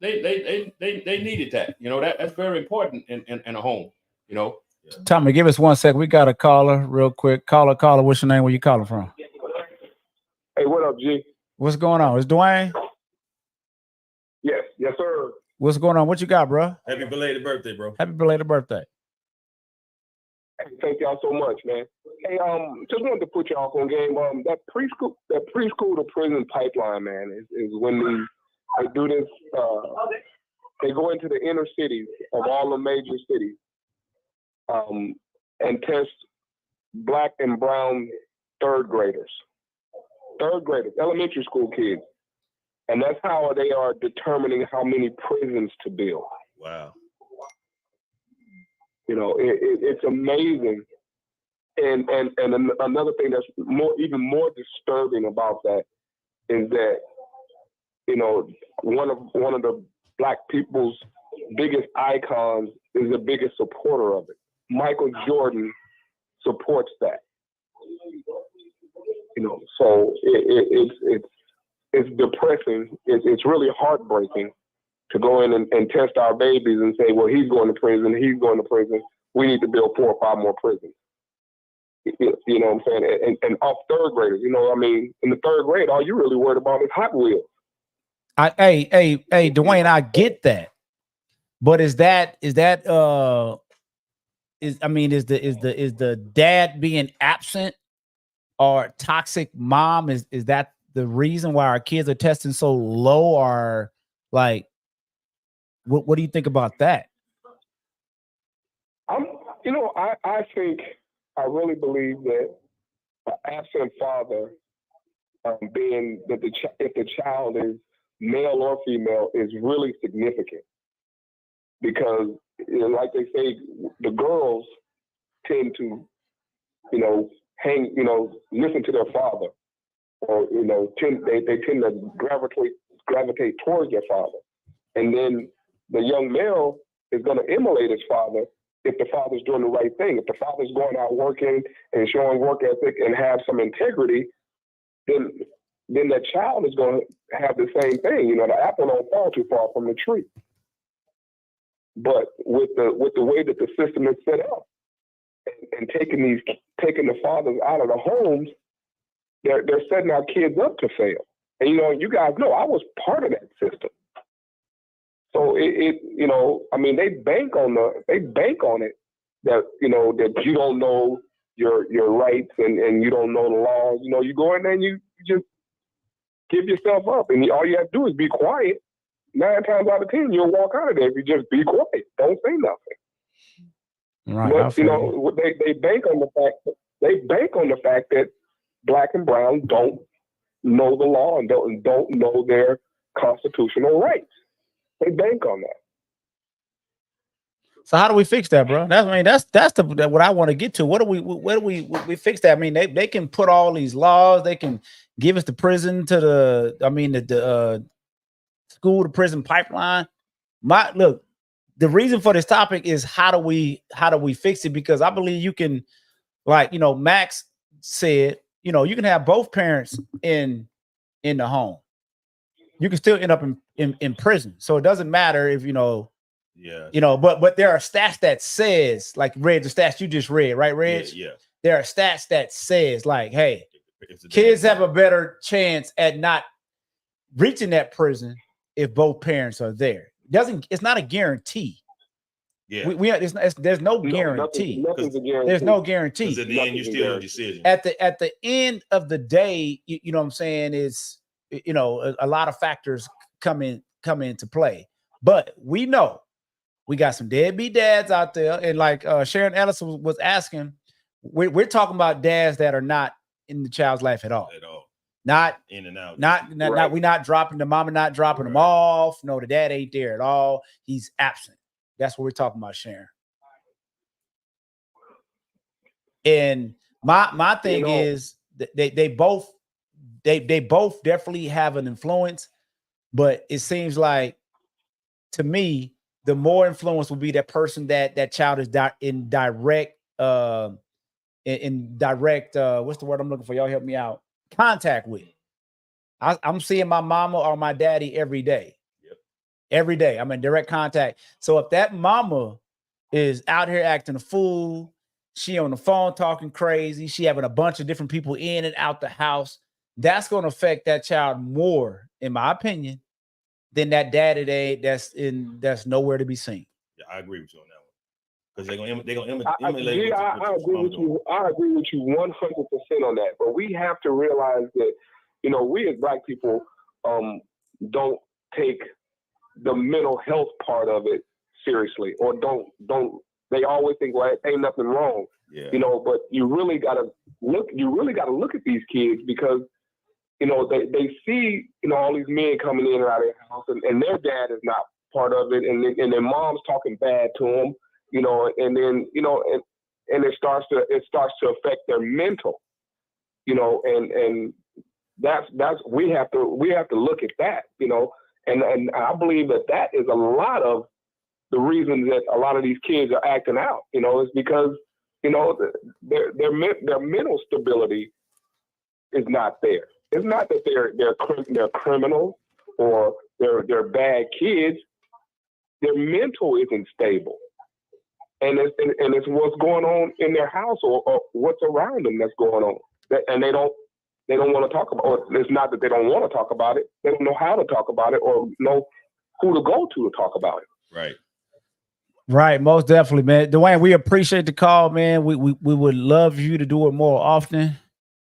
They needed that. You know, that's very important in a home. You know. Tommy, give us 1 second. We got a caller real quick. Caller, what's your name? Where you calling from? Hey, what up, G? What's going on? It's Dwayne? Yes, sir. What's going on? What you got, bro? Happy belated birthday, bro. Happy belated birthday. Hey, thank y'all so much, man. Hey, just wanted to put y'all on game. That preschool to prison pipeline, man, is when they do this. They go into the inner cities of all the major cities, and test black and brown third graders, elementary school kids, and that's how they are determining how many prisons to build. Wow. You know, it's amazing. And another thing that's even more disturbing about that is that, you know, one of the black people's biggest icons is the biggest supporter of it. Michael Jordan supports that. You know, so it's depressing. It's really heartbreaking to go in and test our babies and say, well, he's going to prison, we need to build 4 or 5 more prisons. You know what I'm saying? And off third graders, you know, I mean, in the third grade, all you really worried about is Hot Wheels. Hey, Dwayne, I get that. But is the dad being absent or toxic mom? Is that the reason why our kids are testing so low? Or like, what do you think about that? I really believe that an absent father, being that if the child is male or female, is really significant, because, you know, like they say, the girls tend to, you know, listen to their father, or, you know, they tend to gravitate towards their father, and then the young male is going to emulate his father if the father's doing the right thing. If the father's going out working and showing work ethic and have some integrity, then that child is going to have the same thing. You know, the apple don't fall too far from the tree. But with the way that the system is set up, and taking the fathers out of the homes, they're setting our kids up to fail. And, you know, you guys know I was part of that system. So you know, I mean, they bank on it that, you know, that you don't know your rights and you don't know the laws. You know, you go in there and you just give yourself up, and all you have to do is be quiet. 9 times out of 10, you'll walk out of there if you just be quiet. Don't say nothing. Right. But, you know, they bank on the fact that black and brown don't know the law and don't know their constitutional rights. They bank on that. So how do we fix that, bro? That's what I want to get to. What do we fix that? I mean, they can put all these laws. They can give us the prison to the school to prison pipeline. The reason for this topic is how do we fix it? Because I believe you can, like, you know, Max said, you know, you can have both parents in the home. You can still end up in prison. So it doesn't matter if, you know, but there are stats that says, like, Reg, the stats you just read, right, Reg? Yeah. There are stats that says, like, hey, kids have a better chance at not reaching that prison if both parents are there. It's not a guarantee. Yeah. There's no guarantee. Nothing's a guarantee. There's no guarantee. Because at the end, you still have a decision. At the end of the day, you know what I'm saying, is, you know, a lot of factors come into play. But we know we got some deadbeat dads out there, and like Sharon Ellison was asking, we're talking about dads that are not in the child's life at all. Not in and out. Not we're not dropping the mama, not dropping them off. No, the dad ain't there at all. He's absent. That's what we're talking about, Sharon. And my thing is they both definitely have an influence, but it seems like to me the more influence will be that person that child is in direct what's the word I'm looking for? Y'all help me out. Contact with. I'm seeing my mama or my daddy every day. Every day. I'm in direct contact. So if that mama is out here acting a fool, she on the phone talking crazy, she having a bunch of different people in and out the house, that's going to affect that child more, in my opinion, than that daddy that's nowhere to be seen. Yeah, I agree with you on that one. Because they're gonna emulate. I agree with you. I agree with you 100% on that. But we have to realize that, you know, we as Black people don't take the mental health part of it seriously, or don't. They always think, well, ain't nothing wrong, you know. But you really gotta look. You really gotta look at these kids because, you know, they see, you know, all these men coming in and out of their house, and their dad is not part of it, and their mom's talking bad to them, you know, and then, you know, and it starts to affect their mental, you know, and that's we have to look at that, you know, and I believe that is a lot of the reasons that a lot of these kids are acting out, you know, is because, you know, their mental stability is not there. It's not that they're criminals or they're bad kids. Their mental isn't stable, and it's what's going on in their house or what's around them that's going on, and they don't want to talk about. Or it's not that they don't want to talk about it; they don't know how to talk about it or know who to go to talk about it. Right. Right, most definitely, man. Dwayne, we appreciate the call, man. We would love you to do it more often.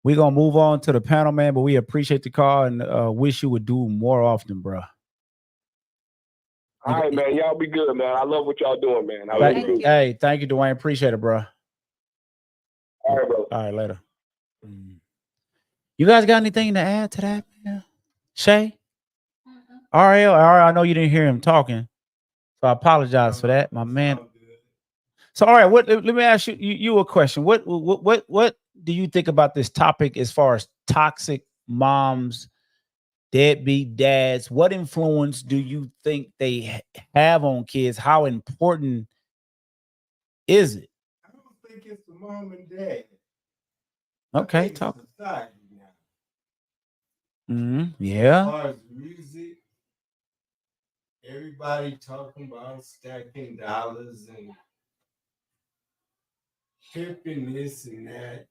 We're gonna move on to the panel, man, but we appreciate the call and wish you would do more often, bro. All right, man. Y'all be good, man. I love what y'all doing, man. Hey, thank you, Dwayne. Appreciate it, bro. All right, bro. All right, later. You guys got anything to add to that, man? Shay? Ariel, I know you didn't hear him talking. So I apologize for that, my man. So, all right, let me ask you a question. What do you think about this topic as far as toxic moms, deadbeat dads? What influence do you think they have on kids? How important is it? I don't think it's the mom and dad. Okay, talk. Society now. Yeah. As far as music, everybody talking about stacking dollars and shipping this and that.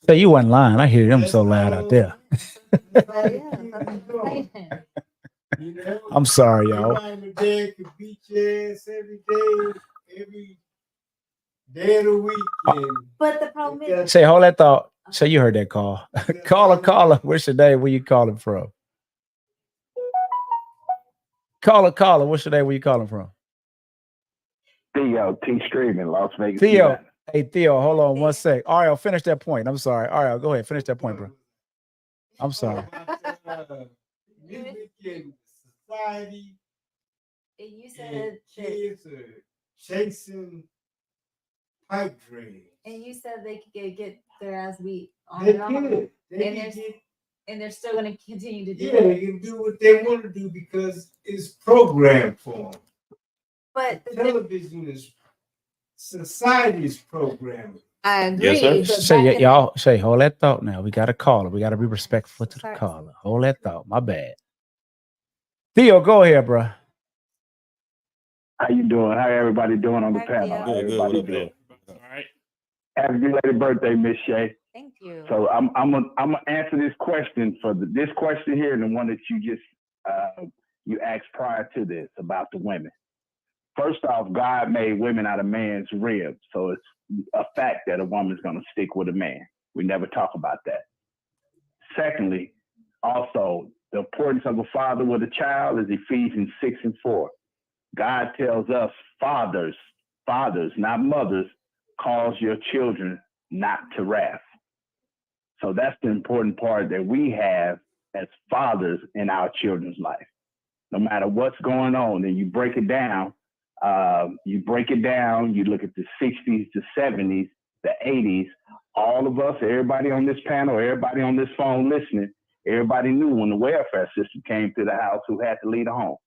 So you wasn't lying. I hear them so loud out there. You know, I'm sorry, y'all. Mom and dad could beat your ass every day of the week. But the problem is, Say, hold that thought. So you heard that call. Caller. What's your name? Where you calling from? Caller. What's your name? Where you calling from? Theo, T Stream in Las Vegas. Theo. Nevada. Hey, Theo, hold on one sec. Ariel, finish that point. I'm sorry. Ariel, go ahead. Finish that point, bro. I'm sorry. Music and society. And you said kids are chasing pipe dreams. And you said they could get their ass beat on They and on. can. And they're still going to continue to do Yeah, they it. can do what they want to do because it's programmed for them. But television is society's programming. I agree. Yes, sir. Say, hold that thought now. We got a caller. We got to be respectful to the caller. Hold that thought. My bad. Theo, go ahead, bro. How you doing? How everybody doing on the panel? How everybody doing? All right. Happy belated birthday, Miss Shay. Thank you. So I'm gonna answer this question for this question here and the one that you just you asked prior to this about the women. First off, God made women out of man's rib, so it's a fact that a woman's gonna stick with a man. We never talk about that. Secondly, also The importance of a father with a child is Ephesians 6:4. God tells us fathers, not mothers, cause your children not to wrath. So that's the important part that we have as fathers in our children's life. No matter what's going on, and you break it down, you look at the 60s, the 70s, the 80s, all of us, everybody on this panel, everybody on this phone listening, everybody knew when the welfare system came to the house who had to leave the home.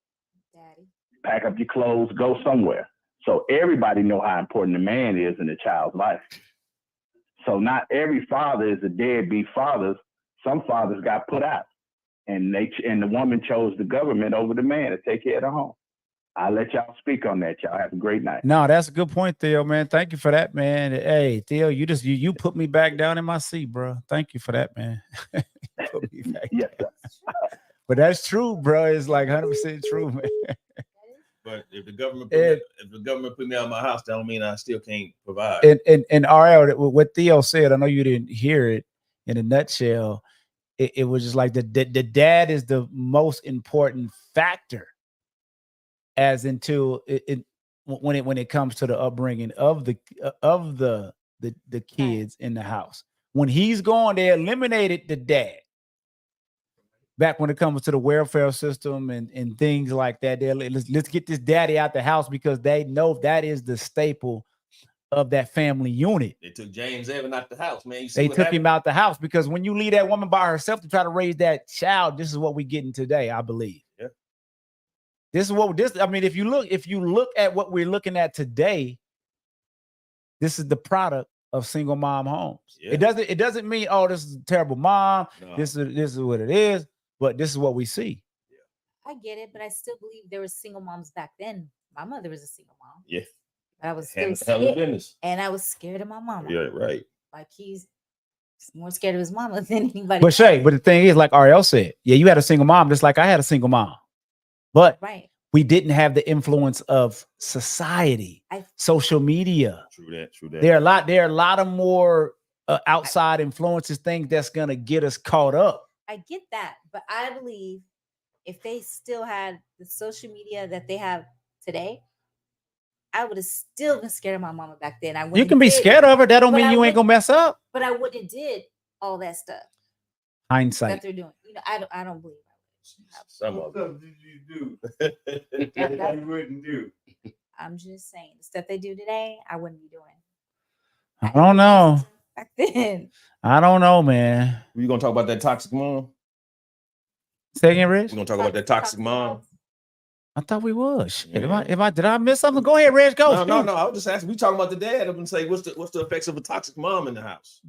Daddy. Pack up your clothes, go somewhere. So everybody know how important the man is in a child's life. So not every father is a deadbeat father. Some fathers got put out, and the woman chose the government over the man to take care of the home. I'll let y'all speak on that. Y'all have a great night. No, that's a good point, Theo, man. Thank you for that, man. Hey, Theo, you put me back down in my seat, bro. Thank you for that, man. Put me back yes, down. But that's true, bro. It's like 100% true, man. But if the government put me out of my house, that don't mean I still can't provide. And RL, what Theo said, I know you didn't hear it in a nutshell. It was just like the dad is the most important factor, as into it when it comes to the upbringing of the kids in the house. When he's gone, they eliminated the dad. Back when it comes to the welfare system and things like that, let's get this daddy out the house, because they know that is the staple of that family unit. They took James Evan out the house, man. They took him out the house because when you leave that woman by herself to try to raise that child, this is what we're getting today, I believe. Yeah. If you look at what we're looking at today, this is the product of single mom homes. Yeah. It doesn't mean, oh, this is a terrible mom. No. This is what it is, but this is what we see. I get it, but I still believe there were single moms back then. My mother was a single mom. Yeah. But I was Handle still the scared, business. and I was scared of my mama. Yeah, right. Like he's more scared of his mama than anybody. But Shay, but the thing is, like Ariel said, yeah, you had a single mom, just like I had a single mom. But right. We didn't have the influence of society, social media. True that. There are a lot of more outside influences, things that's gonna get us caught up. I get that, but I believe if they still had the social media that they have today, I would have still been scared of my mama back then. You can be scared of her. That don't mean you ain't gonna mess up. But I wouldn't have did all that stuff Hindsight. that they're doing. I don't believe Some What of stuff did you do that you wouldn't do? I'm just saying the stuff they do today, I wouldn't be doing I don't know. back then. I don't know, man. We gonna talk about that toxic mom? Say again, Rich? We're gonna talk about that toxic mom. I thought we was. Shit, did I miss something? Go ahead, Reg. Go. No. I was just asking. We talking about the dad. I'm gonna say, what's the effects of a toxic mom in the house?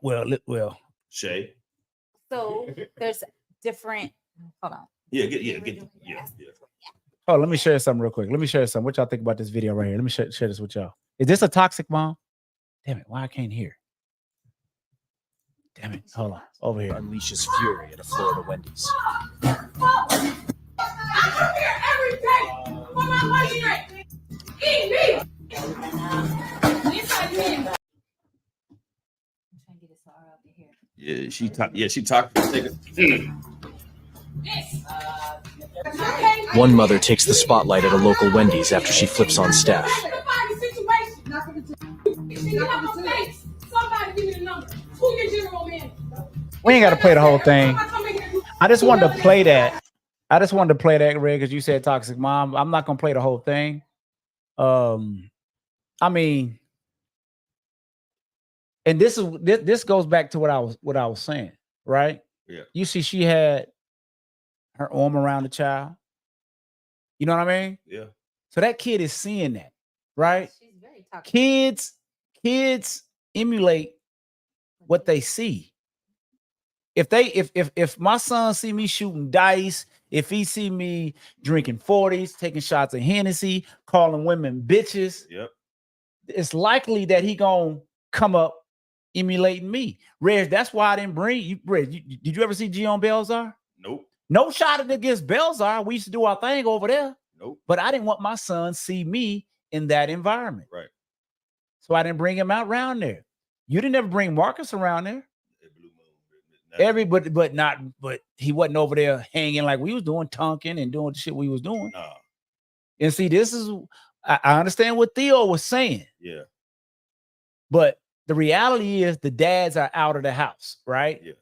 Well, Shay. So there's different. Hold on. Yeah. Oh, let me share something real quick. Let me share something. What y'all think about this video right here? Let me share this with y'all. Is this a toxic mom? Damn it! Why I can't hear? Damn it! Hold on. Over here. Unleashes fury at a Florida Wendy's. I'm here every day for my money rent. Eat me. Yeah, she talked. One mother takes the spotlight at a local Wendy's after she flips on staff. We ain't got to play the whole thing. I just wanted to play that. Ray, because you said toxic mom. I'm not gonna play the whole thing. I mean, and this goes back to what I was saying, right? Yeah. You see, she had her arm around the child. You know what I mean? Yeah. So that kid is seeing that, right? She's very toxic. Kids emulate what they see. If my son see me shooting dice, if he see me drinking 40s, taking shots of Hennessy, calling women bitches, yep, it's likely that he gonna come up emulating me. Reg, that's why I didn't bring you. Reg, did you ever see G on Belzar? Nope. No shot against Belzar. We used to do our thing over there. Nope. But I didn't want my son see me in that environment. Right. So I didn't bring him out around there. You didn't ever bring Marcus around there. Everybody, but he wasn't over there hanging like we was doing, tonking and doing the shit we was doing. No. And see, this is I understand what Theo was saying. Yeah. But the reality is the dads are out of the house, right? Yeah.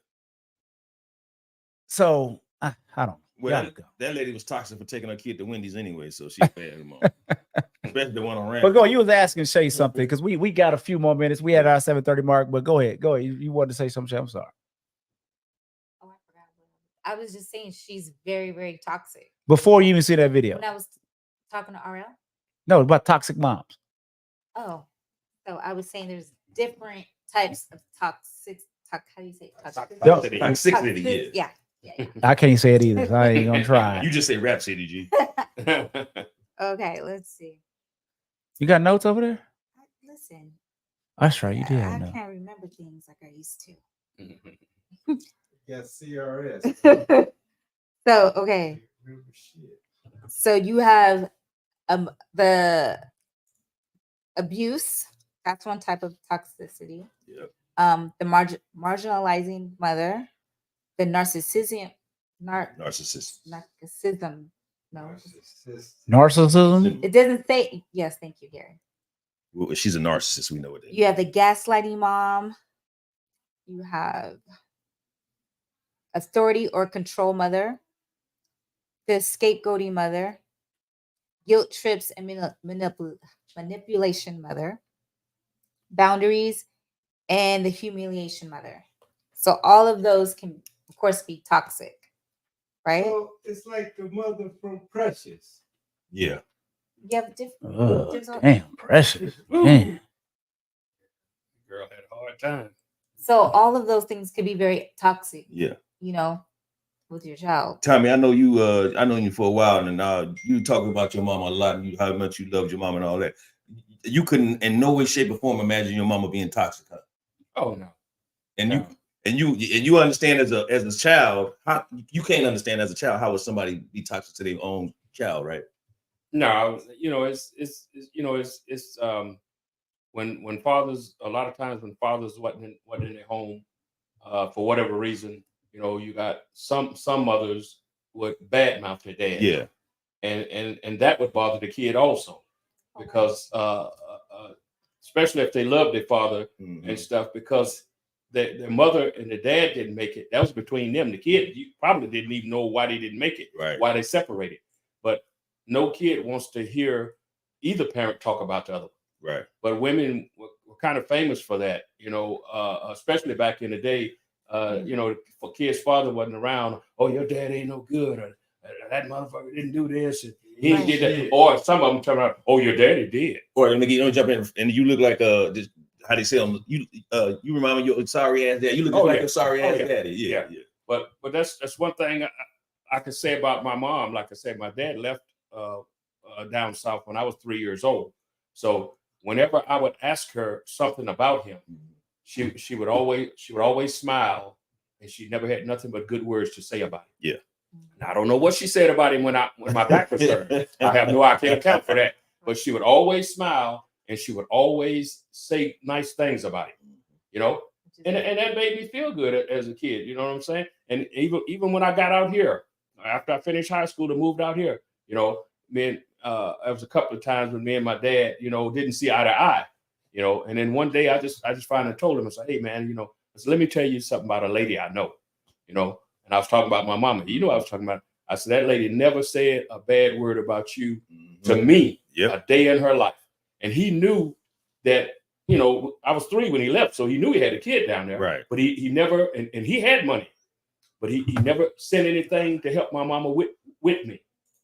So I don't know. Well, that lady was toxic for taking her kid to Wendy's anyway, so she's bad anymore. Especially the one on Ramp. But go, you was asking Shay something because we got a few more minutes. We had our 7:30 mark, but go ahead. You wanted to say something, Shay? I'm sorry. I was just saying she's very, very toxic. Before you even see that video. When I was talking to RL? No, about toxic moms. Oh, so I was saying there's different types of toxic. How do you say it? Toxicity. Yeah. I can't say it either. So I ain't gonna try. You just say Rap City, G. Okay, let's see. You got notes over there? Listen, That's right. You did. I Have notes. can't remember things like I used to. Got CRS. So okay. So you have the abuse. That's one type of toxicity. Yep. The marginalizing mother, the narcissism. Narcissism. No. Narcissism. It doesn't say. Yes, thank you, Gary. Well, she's a narcissist. We know what that is. You have the gaslighting mom. You have authority or control mother, the scapegoating mother, guilt trips and manipulation mother, boundaries, and the humiliation mother. So all of those can, of course, be toxic, right? So it's like the mother from Precious. Yeah. You have different. Damn, Precious. Man. Girl had a hard time. So all of those things could be very toxic. Yeah. You know, with your child. Tommy, I know you. I know you for a while, and you talk about your mama a lot, and how much you loved your mama and all that. You couldn't, in no way, shape, or form, imagine your mama being toxic, huh? Oh no. And you understand as a child, how you can't understand as a child how would somebody be toxic to their own child, right? No, it's when fathers, a lot of times when fathers wasn't in their home for whatever reason, you got some mothers would badmouth their dad. Yeah. And that would bother the kid also, because especially if they love their father and stuff, because their mother and the dad didn't make it. That was between them. The kid, you probably didn't even know why they didn't make it, right? Why they separated. But no kid wants to hear either parent talk about the other one. Right. But women were kind of famous for that, especially back in the day. For kids' father wasn't around. Oh, your dad ain't no good, or that motherfucker didn't do this, and he did that. Or some of them turn around, oh, your daddy did. Or let me jump in, and you look like this, how they say on you. You remind me of your sorry ass dad. You look like a sorry ass daddy. Yeah. But that's one thing I could say about my mom. Like I said, my dad left down south when I was 3 years old. So whenever I would ask her something about him, she would always smile, and she never had nothing but good words to say about him. Yeah. Now, I don't know what she said about him when my back was turned. I can't account for that. But she would always smile, and she would always say nice things about him, and that made me feel good as a kid. You know what I'm saying? And even when I got out here, after I finished high school and moved out here, there was a couple of times when me and my dad, didn't see eye to eye, and then one day I just finally told him, I said, hey man, let me tell you something about a lady I know, and I was talking about my mama. I was talking about, I said, that lady never said a bad word about you to me a day in her life. And he knew that, I was 3 when he left. So he knew he had a kid down there. Right. But he never, and he had money, but he never sent anything to help my mama with me.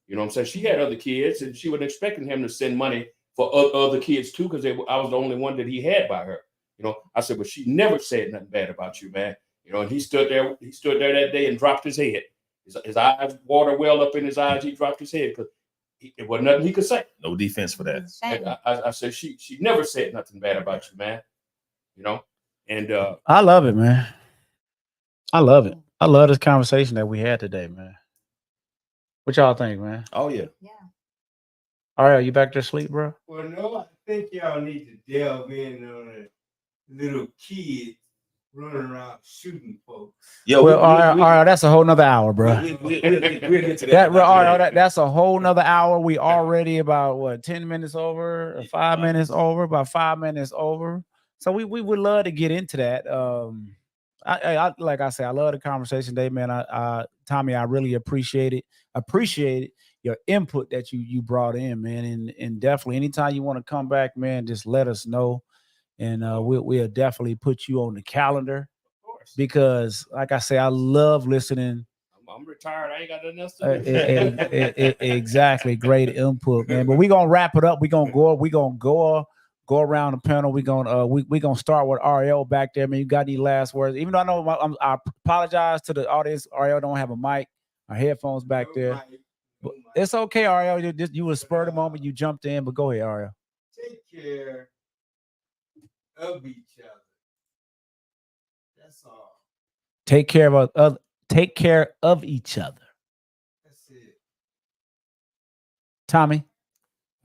You know what I'm saying? She had other kids, and she was expecting him to send money for other kids too, because I was the only one that he had by her. I said, but she never said nothing bad about you, man. And he stood there that day and dropped his head. His eyes, water welled up in his eyes. He dropped his head because it wasn't nothing he could say. No defense for that. I said, she never said nothing bad about you, man. And I love it, man. I love it. I love this conversation that we had today, man. What y'all think, man? Oh yeah. All right, you back to sleep, bro? Well, no, I think y'all need to delve in on the little kids running around shooting folks. Yo, well, all right, that's a whole nother hour, bro. we'll get to that. That's a whole nother hour. We already about what 10 minutes over, or 5 minutes over, about 5 minutes over. So we would love to get into that. I like I said, I love the conversation today, man. Tommy, I really appreciate your input that you brought in, man. And definitely anytime you want to come back, man, just let us know. And we'll definitely put you on the calendar. Because, like I say, I love listening. I'm retired. I ain't got nothing else to do. Exactly. Great input, man. But we're gonna wrap it up. We're gonna go around the panel. We're gonna start with Ariel back there. Man, you got any last words? Even though I know I apologize to the audience. Ariel don't have a mic. Our headphones back there. But it's okay, Ariel. You were spurred the moment you jumped in, but go ahead, Ariel. Take care of each other. That's all. Take care of each other. That's it. Tommy.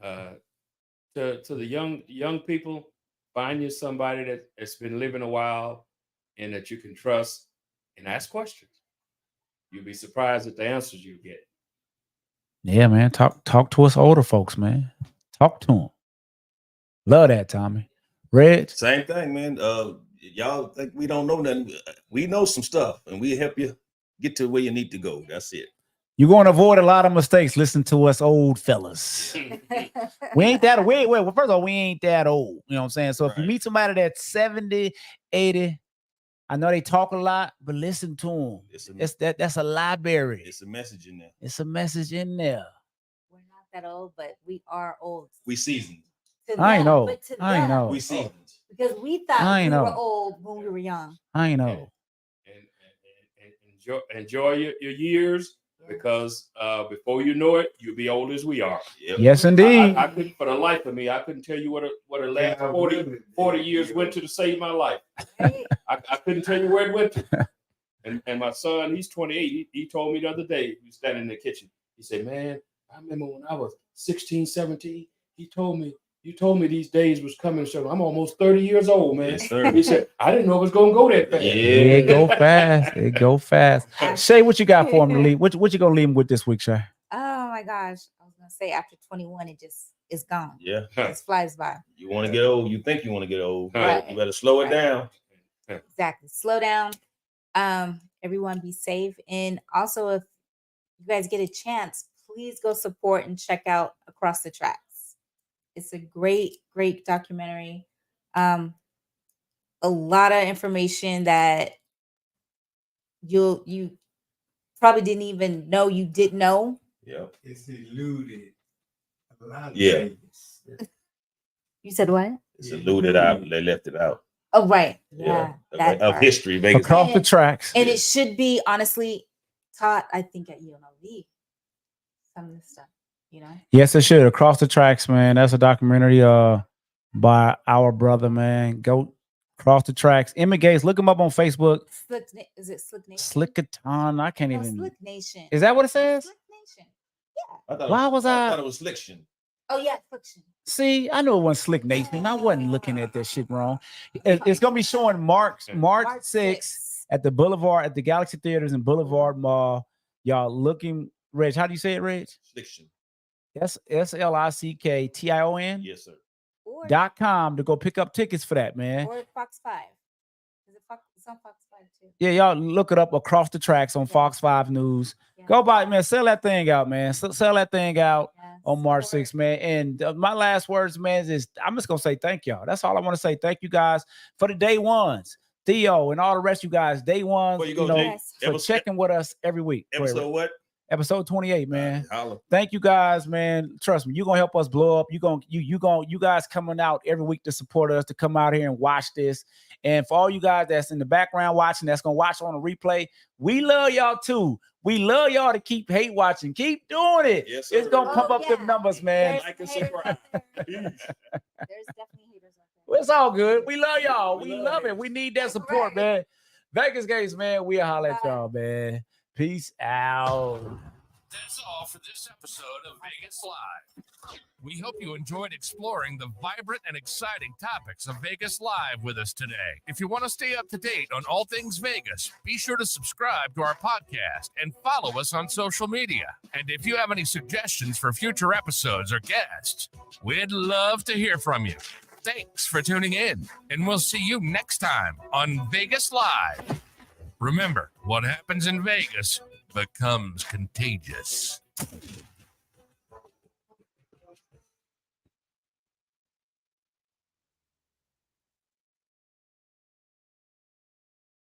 To the young people, find you somebody that's been living a while and that you can trust, and ask questions. You'll be surprised at the answers you get. Yeah, man. Talk to us older folks, man. Talk to them. Love that, Tommy. Reg. Same thing, man. Y'all think we don't know nothing. We know some stuff, and we help you get to where you need to go. That's it. You're going to avoid a lot of mistakes. Listen to us old fellas. We ain't that well, first of all, we ain't that old. You know what I'm saying? So if you meet somebody that's 70, 80, I know they talk a lot, but listen to them. That's a library. It's a message in there. It's a message in there. We're not that old, but we are old. We seasoned. I them, know. but to I them, know. We seasoned. Because we thought I we know. were old when we were young. I know. Enjoy your years, because before you know it, you'll be old as we are. Yep. Yes, indeed. I couldn't, for the life of me, I couldn't tell you what a last 40 years went to save my life. I couldn't tell you where it went to. And my son, he's 28. He told me the other day, he was standing in the kitchen. He said, man, I remember when I was 16, 17, you told me these days was coming. So I'm almost 30 years old, man. Yes, sir. He said, I didn't know it was going to go that fast. Yeah, it go fast. It go fast. Shay, what you got for him to leave? What you gonna leave him with this week, Shay? Oh my gosh. I was gonna say after 21, it just is gone. Yeah. It just flies by. You want to get old. You think you want to get old. Right. You better slow it down. Exactly. Slow down. Everyone be safe. And also, if you guys get a chance, please go support and check out Across the Tracks. It's a great documentary. A lot of information that you probably didn't even know you didn't know. Yeah. It's eluded a lot of Yeah. things. You said what? It's eluded out. They left it out. Oh, right. Yeah. that Of part. history. Vegas. Across the tracks. And it should be honestly taught, I think, at UNLV. Some of this stuff, you know. Yes, it should. Across the Tracks, man. That's a documentary by our brother, man. Go Across the Tracks. Emma Gates, look him up on Facebook. Is it Slick Nation? Slickaton. I can't No, even. Slick Nation. Is that what it says? Slick Nation. I thought Why was I thought it was Sliction. Oh yeah, Sliction. See, I knew it wasn't Slick Nation. I wasn't looking at that shit wrong. It's gonna be showing March 6th at the Boulevard, at the Galaxy Theaters and Boulevard Mall. Y'all looking, Reg. How do you say it, Reg? Sliction. That's SLICKTION. Yes, sir. .com to go pick up tickets for that, man. Or Fox 5. Is it Fox? It's on Fox 5 too. Yeah, y'all look it up. Across the Tracks on Fox 5 News. Go buy it, man. Sell that thing out, man. Sell that thing out on March 6th, man. And my last words, man, is I'm just gonna say thank y'all. That's all I want to say. Thank you guys for the day ones, Theo, and all the rest of you guys. Day ones, Before you go, Jay, for checking with us every week. Episode what? Episode 28, man. Holla. Thank you guys, man. Trust me, you're gonna help us blow up. You guys coming out every week to support us, to come out here and watch this. And for all you guys that's in the background watching, that's gonna watch on a replay, we love y'all too. We love y'all to keep hate watching. Keep doing it. Yes, sir. It's gonna pump up them numbers, man. There's definitely haters out there. It's all good. We love y'all. We love it. We need that support, man. Vegas Gates, man. We'll holler at y'all, man. Peace out. That's all for this episode of Vegas Live. We hope you enjoyed exploring the vibrant and exciting topics of Vegas Live with us today. If you want to stay up to date on all things Vegas, be sure to subscribe to our podcast and follow us on social media. And if you have any suggestions for future episodes or guests, we'd love to hear from you. Thanks for tuning in, and we'll see you next time on Vegas Live. Remember, what happens in Vegas becomes contagious.